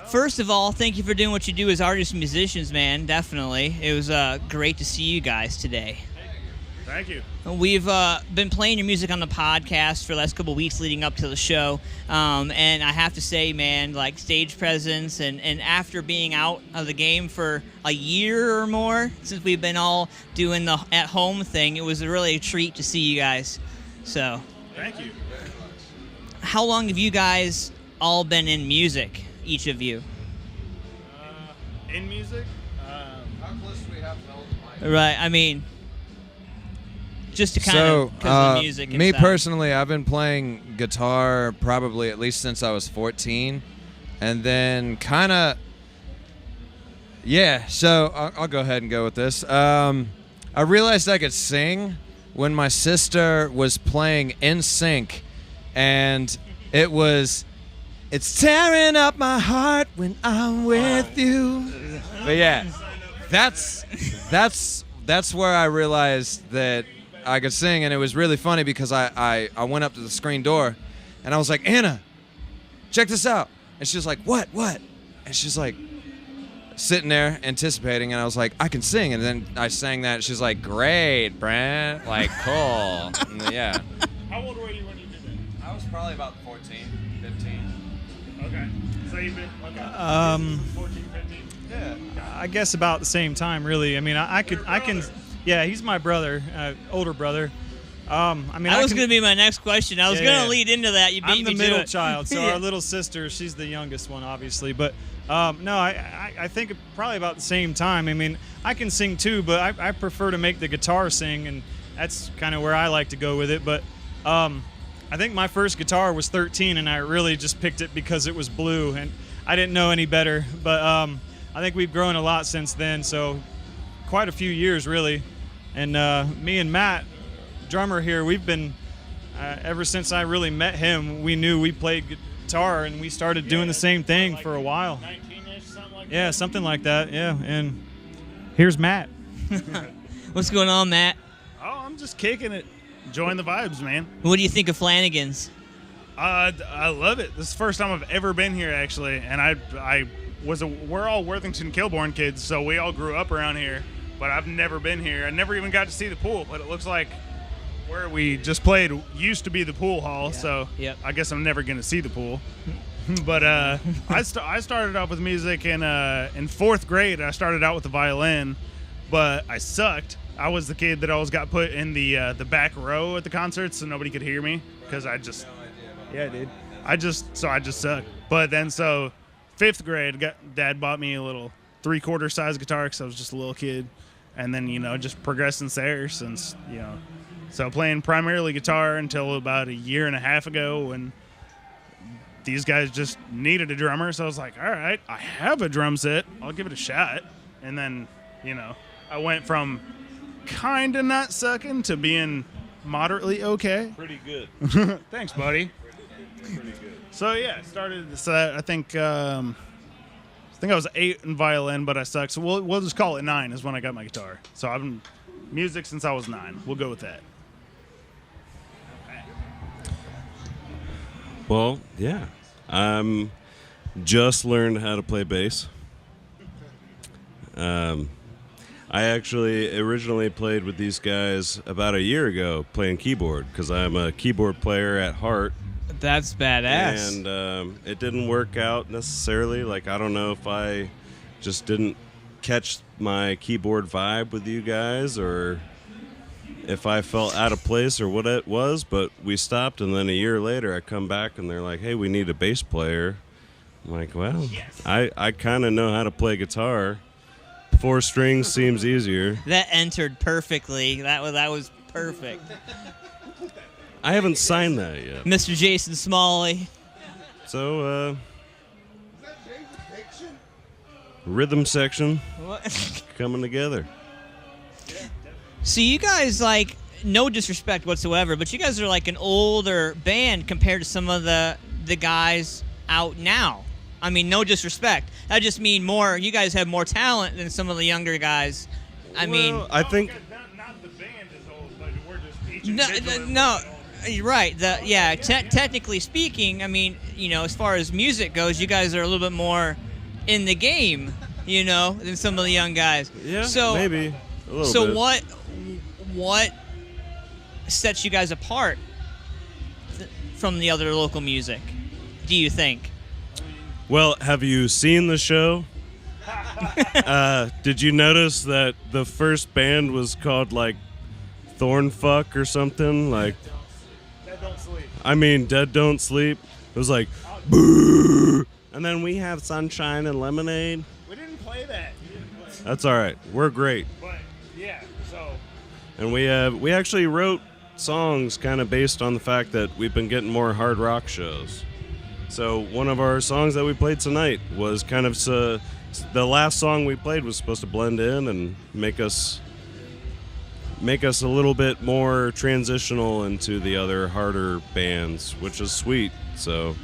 First of all, thank you for doing what you do as artists and musicians, man. Definitely. It was great to see you guys today. Thank you. We've been playing your music on the podcast for the last couple of weeks leading up to the show. And I have to say, man, like stage presence and after being out of the game for a year or more, since we've been all doing the at-home thing, it was really a treat to see you guys. So, thank you. How long have you guys all been in music, each of you? In music? How close do we have to the mic? Right, I mean, just to kind of, because of the music and me stuff. personally, I've been playing guitar probably at least since I was 14. And then kind of, yeah, so I'll go ahead and go with this. I realized I could sing when my sister was playing In Sync, and it's tearing up my heart when I'm with you. But yeah, that's where I realized that I could sing, and it was really funny because I went up to the screen door, and I was like, Anna, check this out. And she was like, what? And she's like, sitting there anticipating, and I was like, I can sing. And then I sang that, and she's like, great, Brent, like, cool. And yeah. How old were you when you did that? I was probably about 14, 15. Okay. So you've been, okay. 14, 15? Yeah. I guess about the same time, really. I mean, I can. Yeah, he's my brother, older brother. I mean, that was going to be my next question. I was going to lead into that. You beat I'm me the to middle it. child, so Yeah. our little sister, she's the youngest one, obviously. But no, I think probably about the same time. I mean, I can sing too, but I prefer to make the guitar sing, and that's kind of where I like to go with it. But I think my first guitar was 13, and I really just picked it because it was blue, and I didn't know any better. But I think we've grown a lot since then, so quite a few years, really. And me and Matt, drummer here, we've been, ever since I really met him, we knew we played guitar, and we started doing the same thing for a while. 19-ish, something like that? Yeah, something like that, yeah. And here's Matt. What's going on, Matt? Oh, I'm just kicking it. Enjoying the vibes, man. What do you think of Flanagan's? I love it. This is the first time I've ever been here, actually. And we're all Worthington Kilbourne kids, so we all grew up around here. But I've never been here. I never even got to see the pool, but it looks like where we just played used to be the pool hall, so I guess I'm never going to see the pool. But I started out with music in fourth grade. I started out with the violin, but I sucked. I was the kid that always got put in the back row at the concerts so nobody could hear me because I just I just sucked. But then so fifth grade, Dad bought me a little 3/4 size guitar because I was just a little kid. And then, just progressing there since, so playing primarily guitar until about a year and a half ago when these guys just needed a drummer. So I was like, all right, I have a drum set. I'll give it a shot. And then, I went from kind of not sucking to being moderately okay. Pretty good. Thanks, buddy. Pretty good. So, yeah, started, so I think I was 8 in violin, but I sucked. So we'll just call it 9 is when I got my guitar. So I've been music since I was 9. We'll go with that. Well, yeah. Just learned how to play bass. I actually originally played with these guys about a year ago playing keyboard because I'm a keyboard player at heart. That's badass. And it didn't work out necessarily. Like, I don't know if I just didn't catch my keyboard vibe with you guys or if I felt out of place or what it was, but we stopped, and then a year later I come back and they're like, hey, we need a bass player. I'm like, well, I kind of know how to play guitar. 4 strings seems easier. That entered perfectly. That was perfect. I haven't signed that yet. Mr. Jason Smalley. So, rhythm section coming together. See, you guys, like, no disrespect whatsoever, but you guys are like an older band compared to some of the guys out now. I mean, no disrespect. I just mean more. You guys have more talent than some of the younger guys. I mean, I think not the band is old, but we're just each no, You're right. Technically speaking, I mean, as far as music goes, you guys are a little bit more in the game, than some of the young guys. Yeah, so, maybe a little so bit. what sets you guys apart from the other local music, do you think? Well, have you seen the show? Did you notice that the first band was called like Thornfuck or something? Like, Dead Don't Sleep. I mean, Dead Don't Sleep. It was like, boo! And then we have Sunshine and Lemonade. We didn't play that. That's all right. We're great. But yeah, so. And we actually wrote songs kind of based on the fact that we've been getting more hard rock shows. So one of our songs that we played tonight was kind of the last song we played was supposed to blend in and make us a little bit more transitional into the other harder bands, which is sweet. So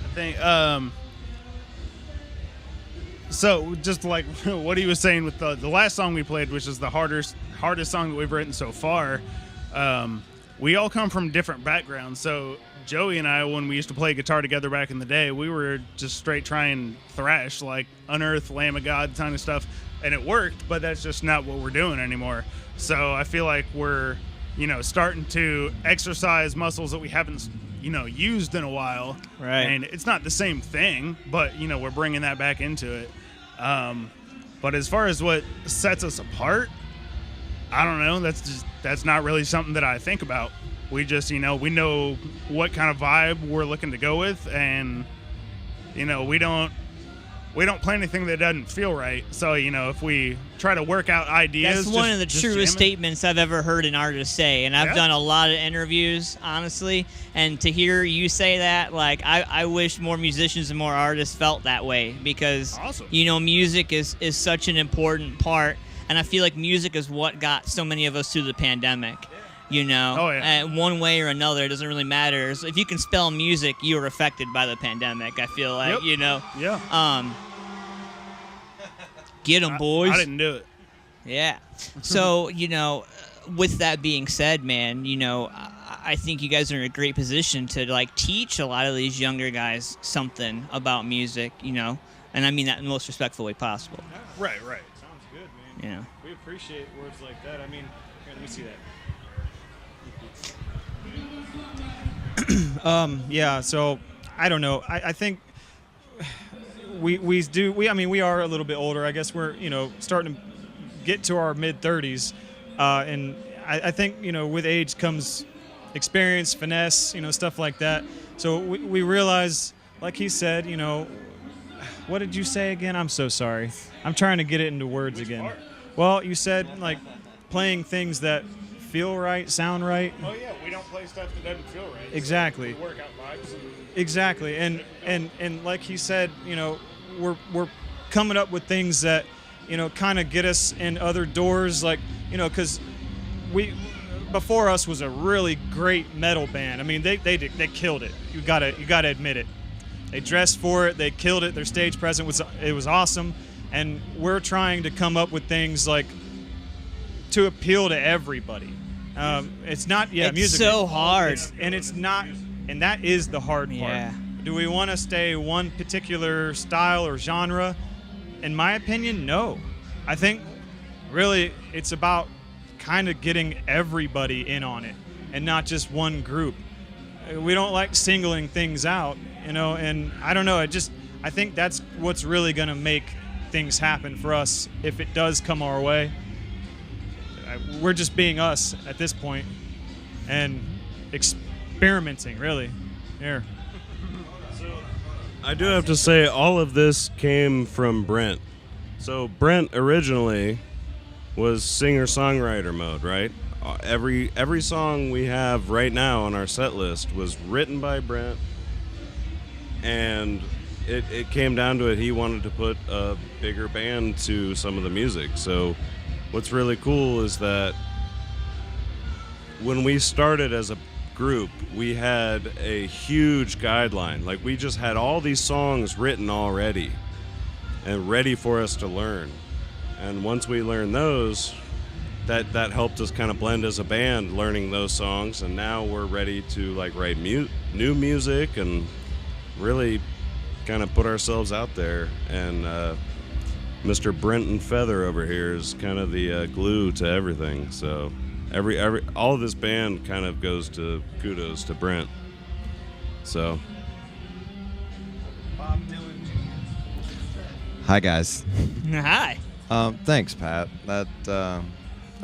I think so just like what he was saying with the last song we played, which is the hardest song that we've written so far, we all come from different backgrounds. So Joey and I, when we used to play guitar together back in the day, we were just straight trying thrash, like Unearth, Lamb of God kind of stuff, and it worked, but that's just not what we're doing anymore. So I feel like we're, starting to exercise muscles that we haven't, used in a while. Right. And it's not the same thing, but, we're bringing that back into it. But as far as what sets us apart, I don't know. That's not really something that I think about. We just, we know what kind of vibe we're looking to go with, and, we don't play anything that doesn't feel right. So, if we try to work out ideas. That's one of the truest statements I've ever heard an artist say. And I've done a lot of interviews, honestly. And to hear you say that, like, I wish more musicians and more artists felt that way, because, awesome. Music is such an important part. And I feel like music is what got so many of us through the pandemic. Oh, yeah. One way or another, it doesn't really matter. So if you can spell music, you were affected by the pandemic, I feel like, Yeah. Get them, boys. I didn't do it. Yeah. So, with that being said, man, I think you guys are in a great position to, like, teach a lot of these younger guys something about music, and I mean that in the most respectful way possible. Right. Sounds good, man. Yeah. We appreciate words like that. I mean, here, let me see that. Yeah, so I don't know. I think we are a little bit older. I guess we're, starting to get to our mid-30s. And I think, with age comes experience, finesse, stuff like that. So we realize, like he said, what did you say again? I'm so sorry. I'm trying to get it into words again. Part? Well, you said, like, playing things that feel right, sound right. Oh yeah, we don't play stuff that doesn't feel right. Exactly. So we work out vibes. Exactly, and like he said, we're coming up with things that, kind of get us in other doors, like, because before us was a really great metal band. I mean, they killed it. You gotta admit it. They dressed for it. They killed it. Their stage presence was awesome, and we're trying to come up with things like to appeal to everybody. It's not, it's music. so hard. It's not, and that is the hard part. Yeah. Do we want to stay one particular style or genre? In my opinion, no. I think really it's about kind of getting everybody in on it and not just one group. We don't like singling things out, and I don't know, I think that's what's really going to make things happen for us if it does come our way. We're just being us at this point and experimenting, really. Here. I do have to say, all of this came from Brent. So Brent originally was singer-songwriter mode, right? Every song we have right now on our set list was written by Brent, and it came down to it. He wanted to put a bigger band to some of the music. So what's really cool is that when we started as a group, we had a huge guideline. Like, we just had all these songs written already and ready for us to learn. And once we learned those, that helped us kind of blend as a band, learning those songs, and now we're ready to like write new music and really kind of put ourselves out there. And Mr. Brenton Feather over here is kind of the glue to everything. So all of this band kind of goes to kudos to Brent. So. Hi guys. Hi. Thanks, Pat. That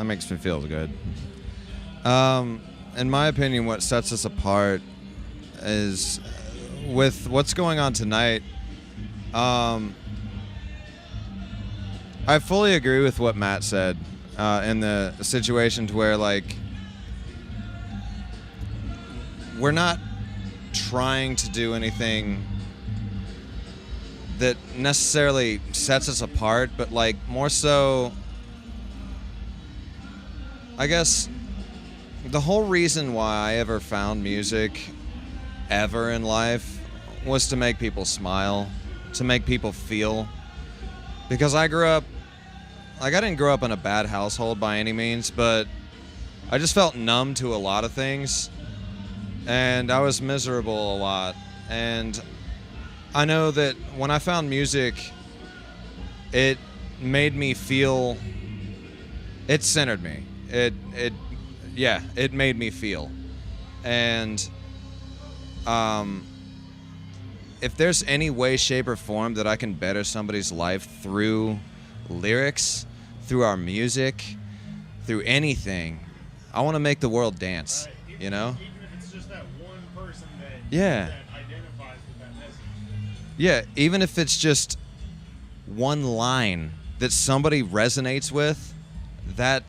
makes me feel good. In my opinion, what sets us apart is with what's going on tonight. I fully agree with what Matt said in the situations where, like, we're not trying to do anything that necessarily sets us apart, but like more so, I guess the whole reason why I ever found music ever in life was to make people smile, to make people feel. Because I grew up, like, I didn't grow up in a bad household by any means, but I just felt numb to a lot of things, and I was miserable a lot. And I know that when I found music, it made me feel, it centered me. It made me feel. And if there's any way, shape, or form that I can better somebody's life through lyrics, through our music, through anything, I want to make the world dance, you know? Even if it's just that one person that identifies with that message. Yeah, even if it's just one line that somebody resonates with, that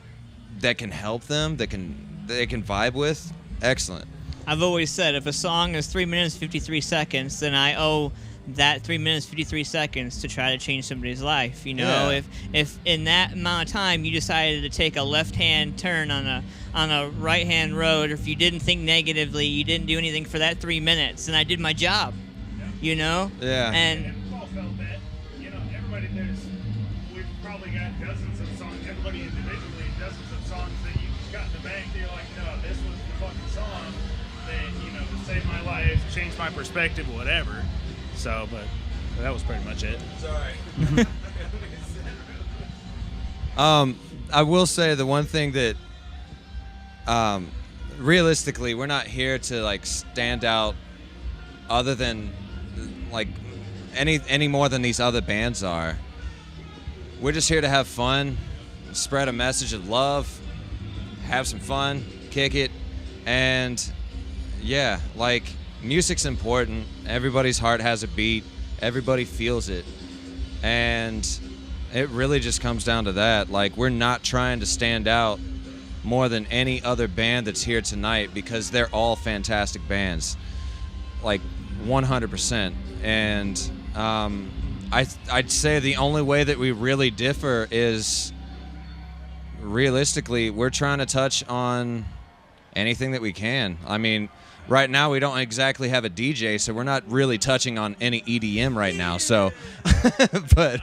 can help them, they can vibe with, excellent. I've always said if a song is 3 minutes 53 seconds, then I owe that 3 minutes 53 seconds to try to change somebody's life. You know, Yeah. if in that amount of time you decided to take a left-hand turn on a right-hand road, or if you didn't think negatively, you didn't do anything for that 3 minutes, then I did my job. You know? Yeah. And we've all felt that. You know, we've probably got dozens of songs, everybody individually, dozens of songs that you got in the bank that you're like, no, this was the fucking song that, you know, saved my life, changed my perspective, whatever. So, but that was pretty much it. Sorry. I will say the one thing that, realistically, we're not here to like stand out other than like any more than these other bands are. We're just here to have fun, spread a message of love, have some fun, kick it, and yeah, like, music's important. Everybody's heart has a beat. Everybody feels it. And it really just comes down to that. Like, we're not trying to stand out more than any other band that's here tonight because they're all fantastic bands. Like, 100%. And I'd say the only way that we really differ is, realistically, we're trying to touch on anything that we can. I mean, right now we don't exactly have a DJ, so we're not really touching on any EDM right now. So, but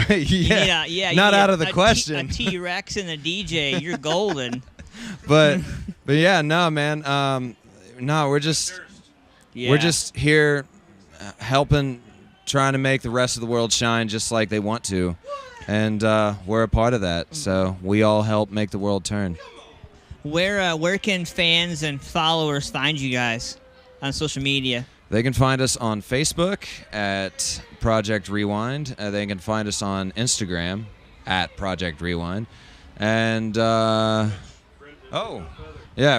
yeah, not out of the question. A T-Rex and a DJ, you're golden. but yeah, no, man. No, we're just here helping, trying to make the rest of the world shine just like they want to, and we're a part of that. So we all help make the world turn. Where can fans and followers find you guys on social media? They can find us on Facebook at Project Rewind. They can find us on Instagram at Project Rewind. And, yeah,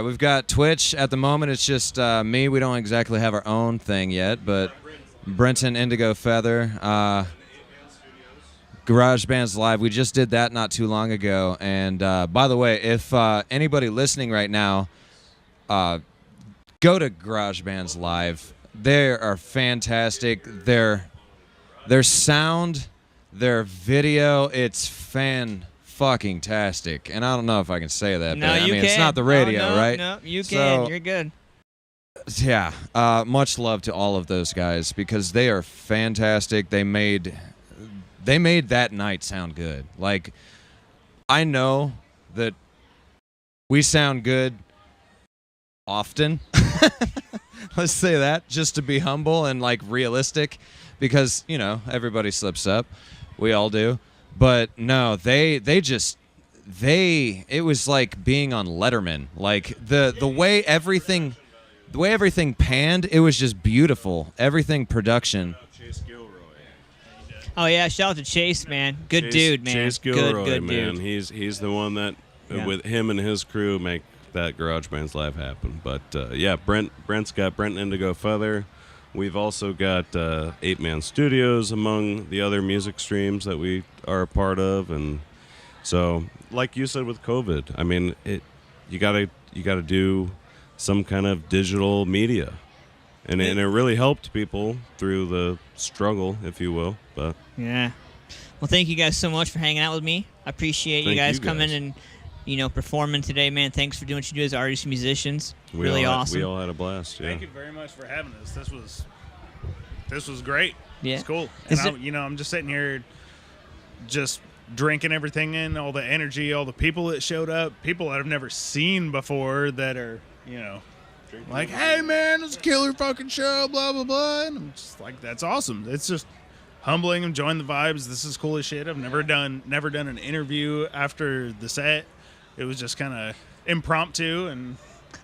we've got Twitch. At the moment, it's just me. We don't exactly have our own thing yet, but Brenton Indigo Feather, GarageBand's Live. We just did that not too long ago. And by the way, if anybody listening right now, go to GarageBand's Live. They are fantastic. Their sound, their video, it's fan-fucking-tastic. And I don't know if I can say that, No, but I you mean, can. it's not the radio, right? No, you can. So, You're good. yeah, much love to all of those guys because they are fantastic. They made that night sound good. Like, I know that we sound good often. Let's say that, just to be humble and like realistic, because everybody slips up, we all do. But no, it was like being on Letterman. Like the way everything panned, it was just beautiful. Everything production. Oh yeah, shout out to Chase, man. Good dude, man. Chase Gilroy, good man. dude. He's the one that with him and his crew make that GarageBand's live happen. But Brent's got Brent Indigo Feather. We've also got 8-Man Studios among the other music streams that we are a part of, and so like you said with COVID, I mean, you gotta do some kind of digital media, and it really helped people through the struggle, if you will. But yeah, well, thank you guys so much for hanging out with me. I appreciate you guys coming and performing today, man. Thanks for doing what you do as artists and musicians. Really awesome. We all had a blast. Yeah. Thank you very much for having us. This was great. Yeah, it's cool. And I'm just sitting here, just drinking everything in, all the energy, all the people that showed up, people that I've never seen before that are, like, hey man, it's a killer fucking show, blah blah blah. And I'm just like, that's awesome. It's just humbling, enjoying the vibes. This is cool as shit. I've never done an interview after the set. It was just kind of impromptu, and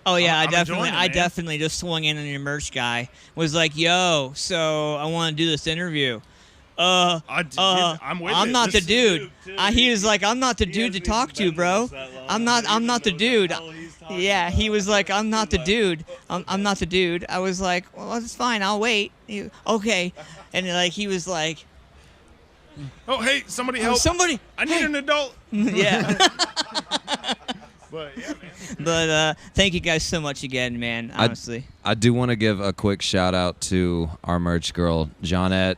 oh yeah, I definitely just swung in on your merch guy. Was like, yo, so I want to do this interview. I'm not the dude. He was like, I'm not the dude to talk to, bro. I'm not the dude. Yeah, he was like, I'm not the dude. I'm not the dude. I was like, well, that's fine. I'll wait. Okay, and like he was like, oh hey, somebody help! Somebody, I need an adult. Yeah. But yeah, man. But thank you guys so much again, man. Honestly, I do want to give a quick shout out to our merch girl, Johnette.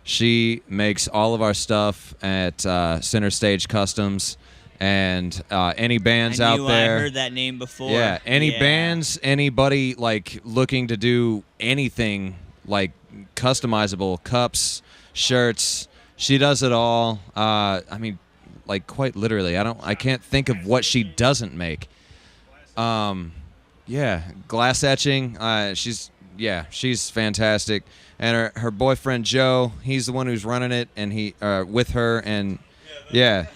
She makes all of our stuff at Center Stage Customs, and any bands out there. I heard that name before. Yeah, bands, anybody like looking to do anything like customizable cups, shirts. She does it all. I mean, like quite literally. I can't think of what she doesn't make. Yeah, glass etching. She's fantastic. And her boyfriend Joe, he's the one who's running it, and he with her, and yeah,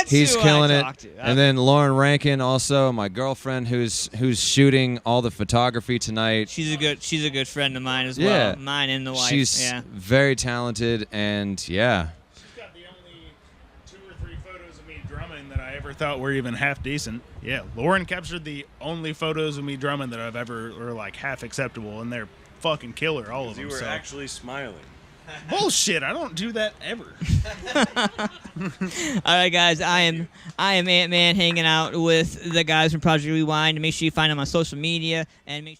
he's killing it. And then Lauren Rankin, also my girlfriend, who's shooting all the photography tonight. She's a good friend of mine as well. Mine and the wife. She's very talented, and yeah. She's got the only 2 or 3 photos of me drumming that I ever thought were even half decent. Yeah, Lauren captured the only photos of me drumming that I've ever were like half acceptable, and they're fucking killer, all of them. You were actually smiling. Bullshit! I don't do that ever. All right, guys. I am Ant-Man, hanging out with the guys from Project Rewind. Make sure you find them on social media and make.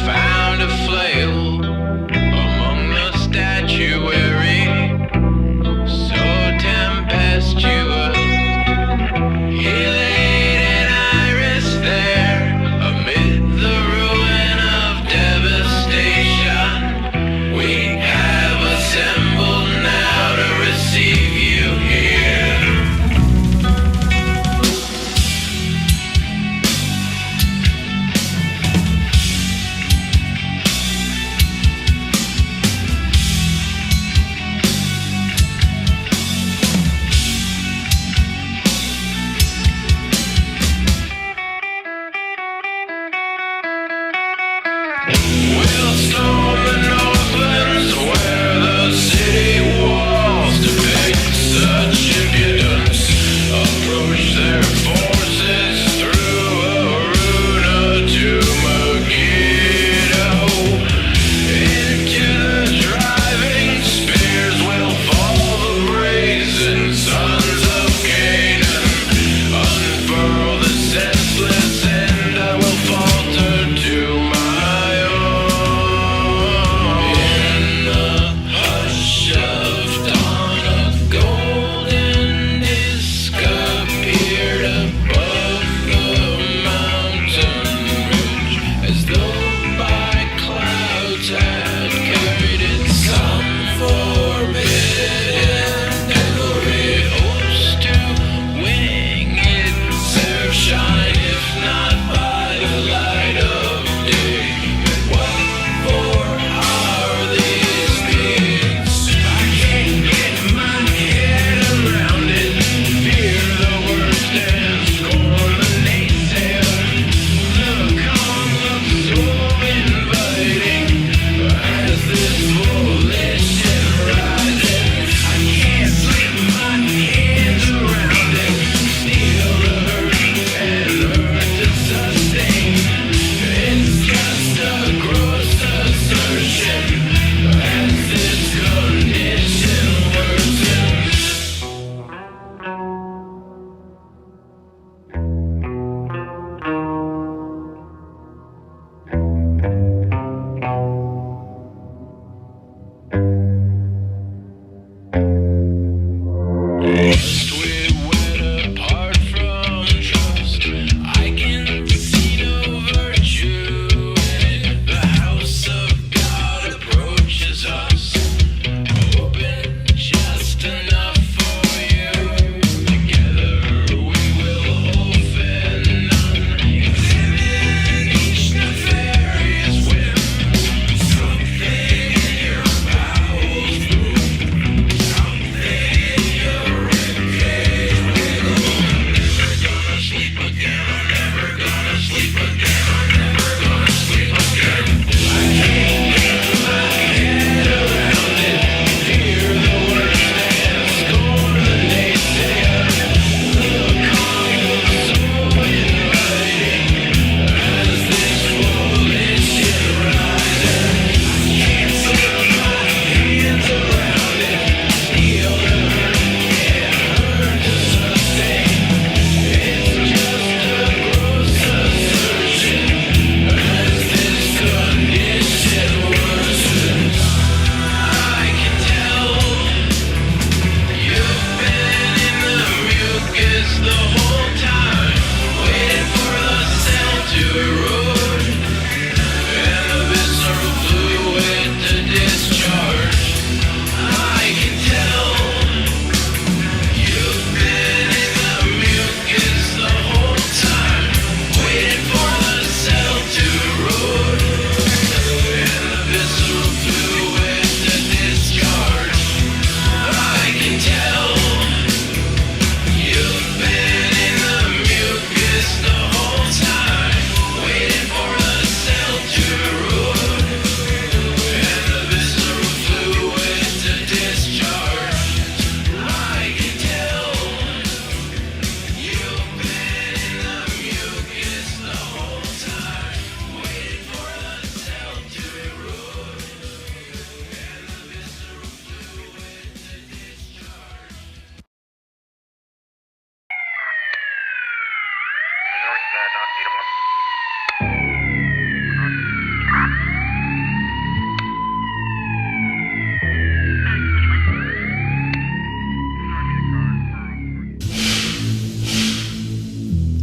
Found a flame.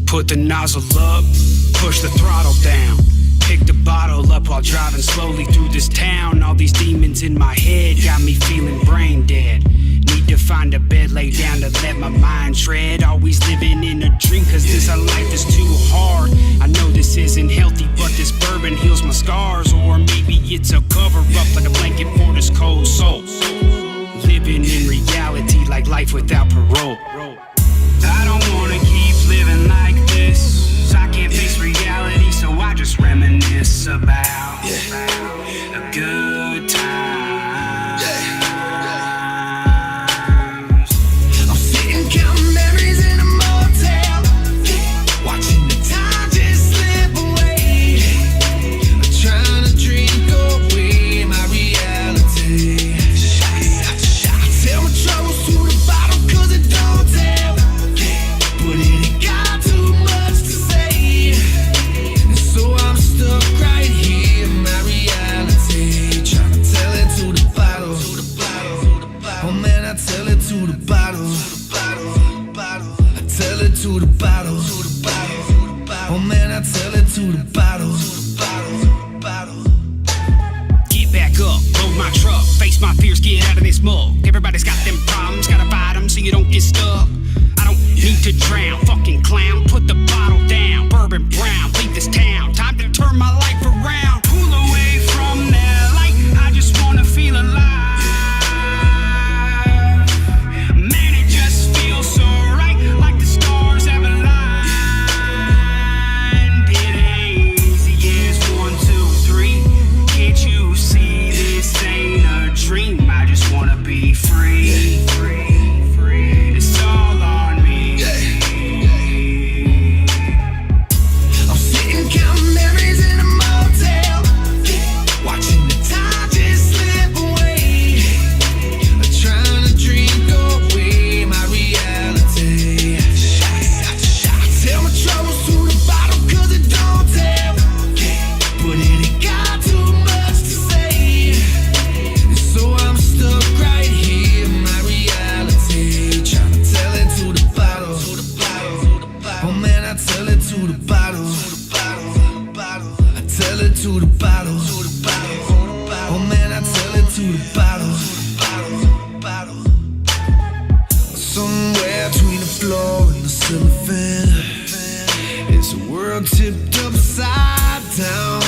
Put the nozzle up, push the throttle down. Pick the bottle up while driving slowly through this town. All these demons in my head got me feeling brain dead. Need to find a bed, lay down to let my mind tread. Always living in a dream, cause this life is too hard. I know this isn't healthy, but this bourbon heals my scars. Or maybe it's a cover up like a blanket for this cold soul. Living in reality like life without parole. I don't wanna keep living like this. I can't face reality, so I just reminisce about a good time. I'm sitting counting memories in a motel, watching the time just slip away. I'm trying to drink away my reality. I tell my troubles to the bottle, cause it don't tell. But it ain't got too much to say. And so I'm stuck right here in my reality, trying to tell it to the bottle. Oh man, I tell it to the bottle. I tell it to the bottle. Oh man, I tell it to the bottle. Get back up, load my truck, face my fears, get out of this mug. Everybody's got them problems, gotta fight them so you don't get stuck. I don't need to drown, fucking clown. Put the bottle down, bourbon brown, leave this town. Time to turn my life around. Pull away from that light, I just wanna feel alive. Man, it just feels so right, like the stars have aligned. It ain't easy as 1, 2, 3. Can't you see this ain't a dream? I just wanna be free. It's all on me. I'm sitting counting memories in a motel, watching the time just slip away. I'm trying to drink away my reality. I tell my troubles to the bottle, cause it don't tell. But it ain't got too much to say. And so I'm stuck right here in my reality, trying to tell it to the bottle. Oh man, I tell it to the bottle. I tell it to the bottle. Oh man, I tell it to the bottle. Somewhere between the floor and the ceiling fan, it's a world tipped upside down,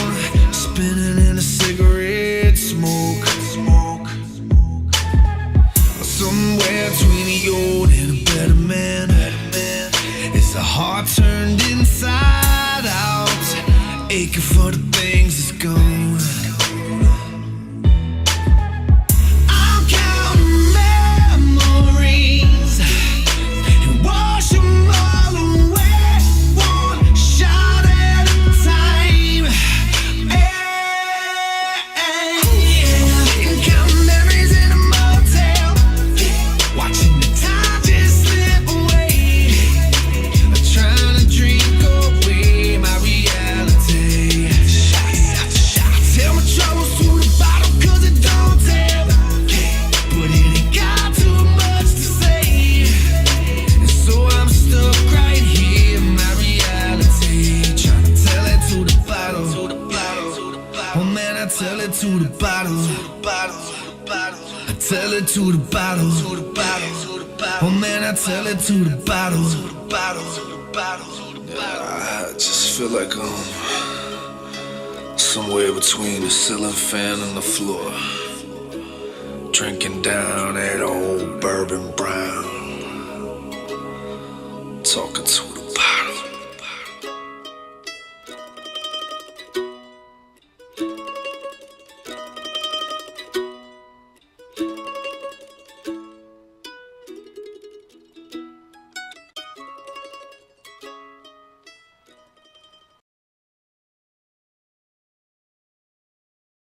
spinning in a cigarette smoke. Somewhere between the old and a better man, it's a heart turned inside out, aching for the things that's gone. I'm counting memories and wash them all away, one shot at a time. I'm counting memories in a motel, watching the time just slip away. I'm trying to drink away my reality. I tell my troubles to the bottle, cause it don't tell. But it ain't got too much to say. And so I'm stuck right here in my reality, trying to tell it to the bottle. Oh man, I tell it to the bottle. I tell it to the bottle. Oh man, I tell it to the bottle. I just feel like somewhere between the ceiling fan and the floor, drinking down that old bourbon brown, talking to the bottle.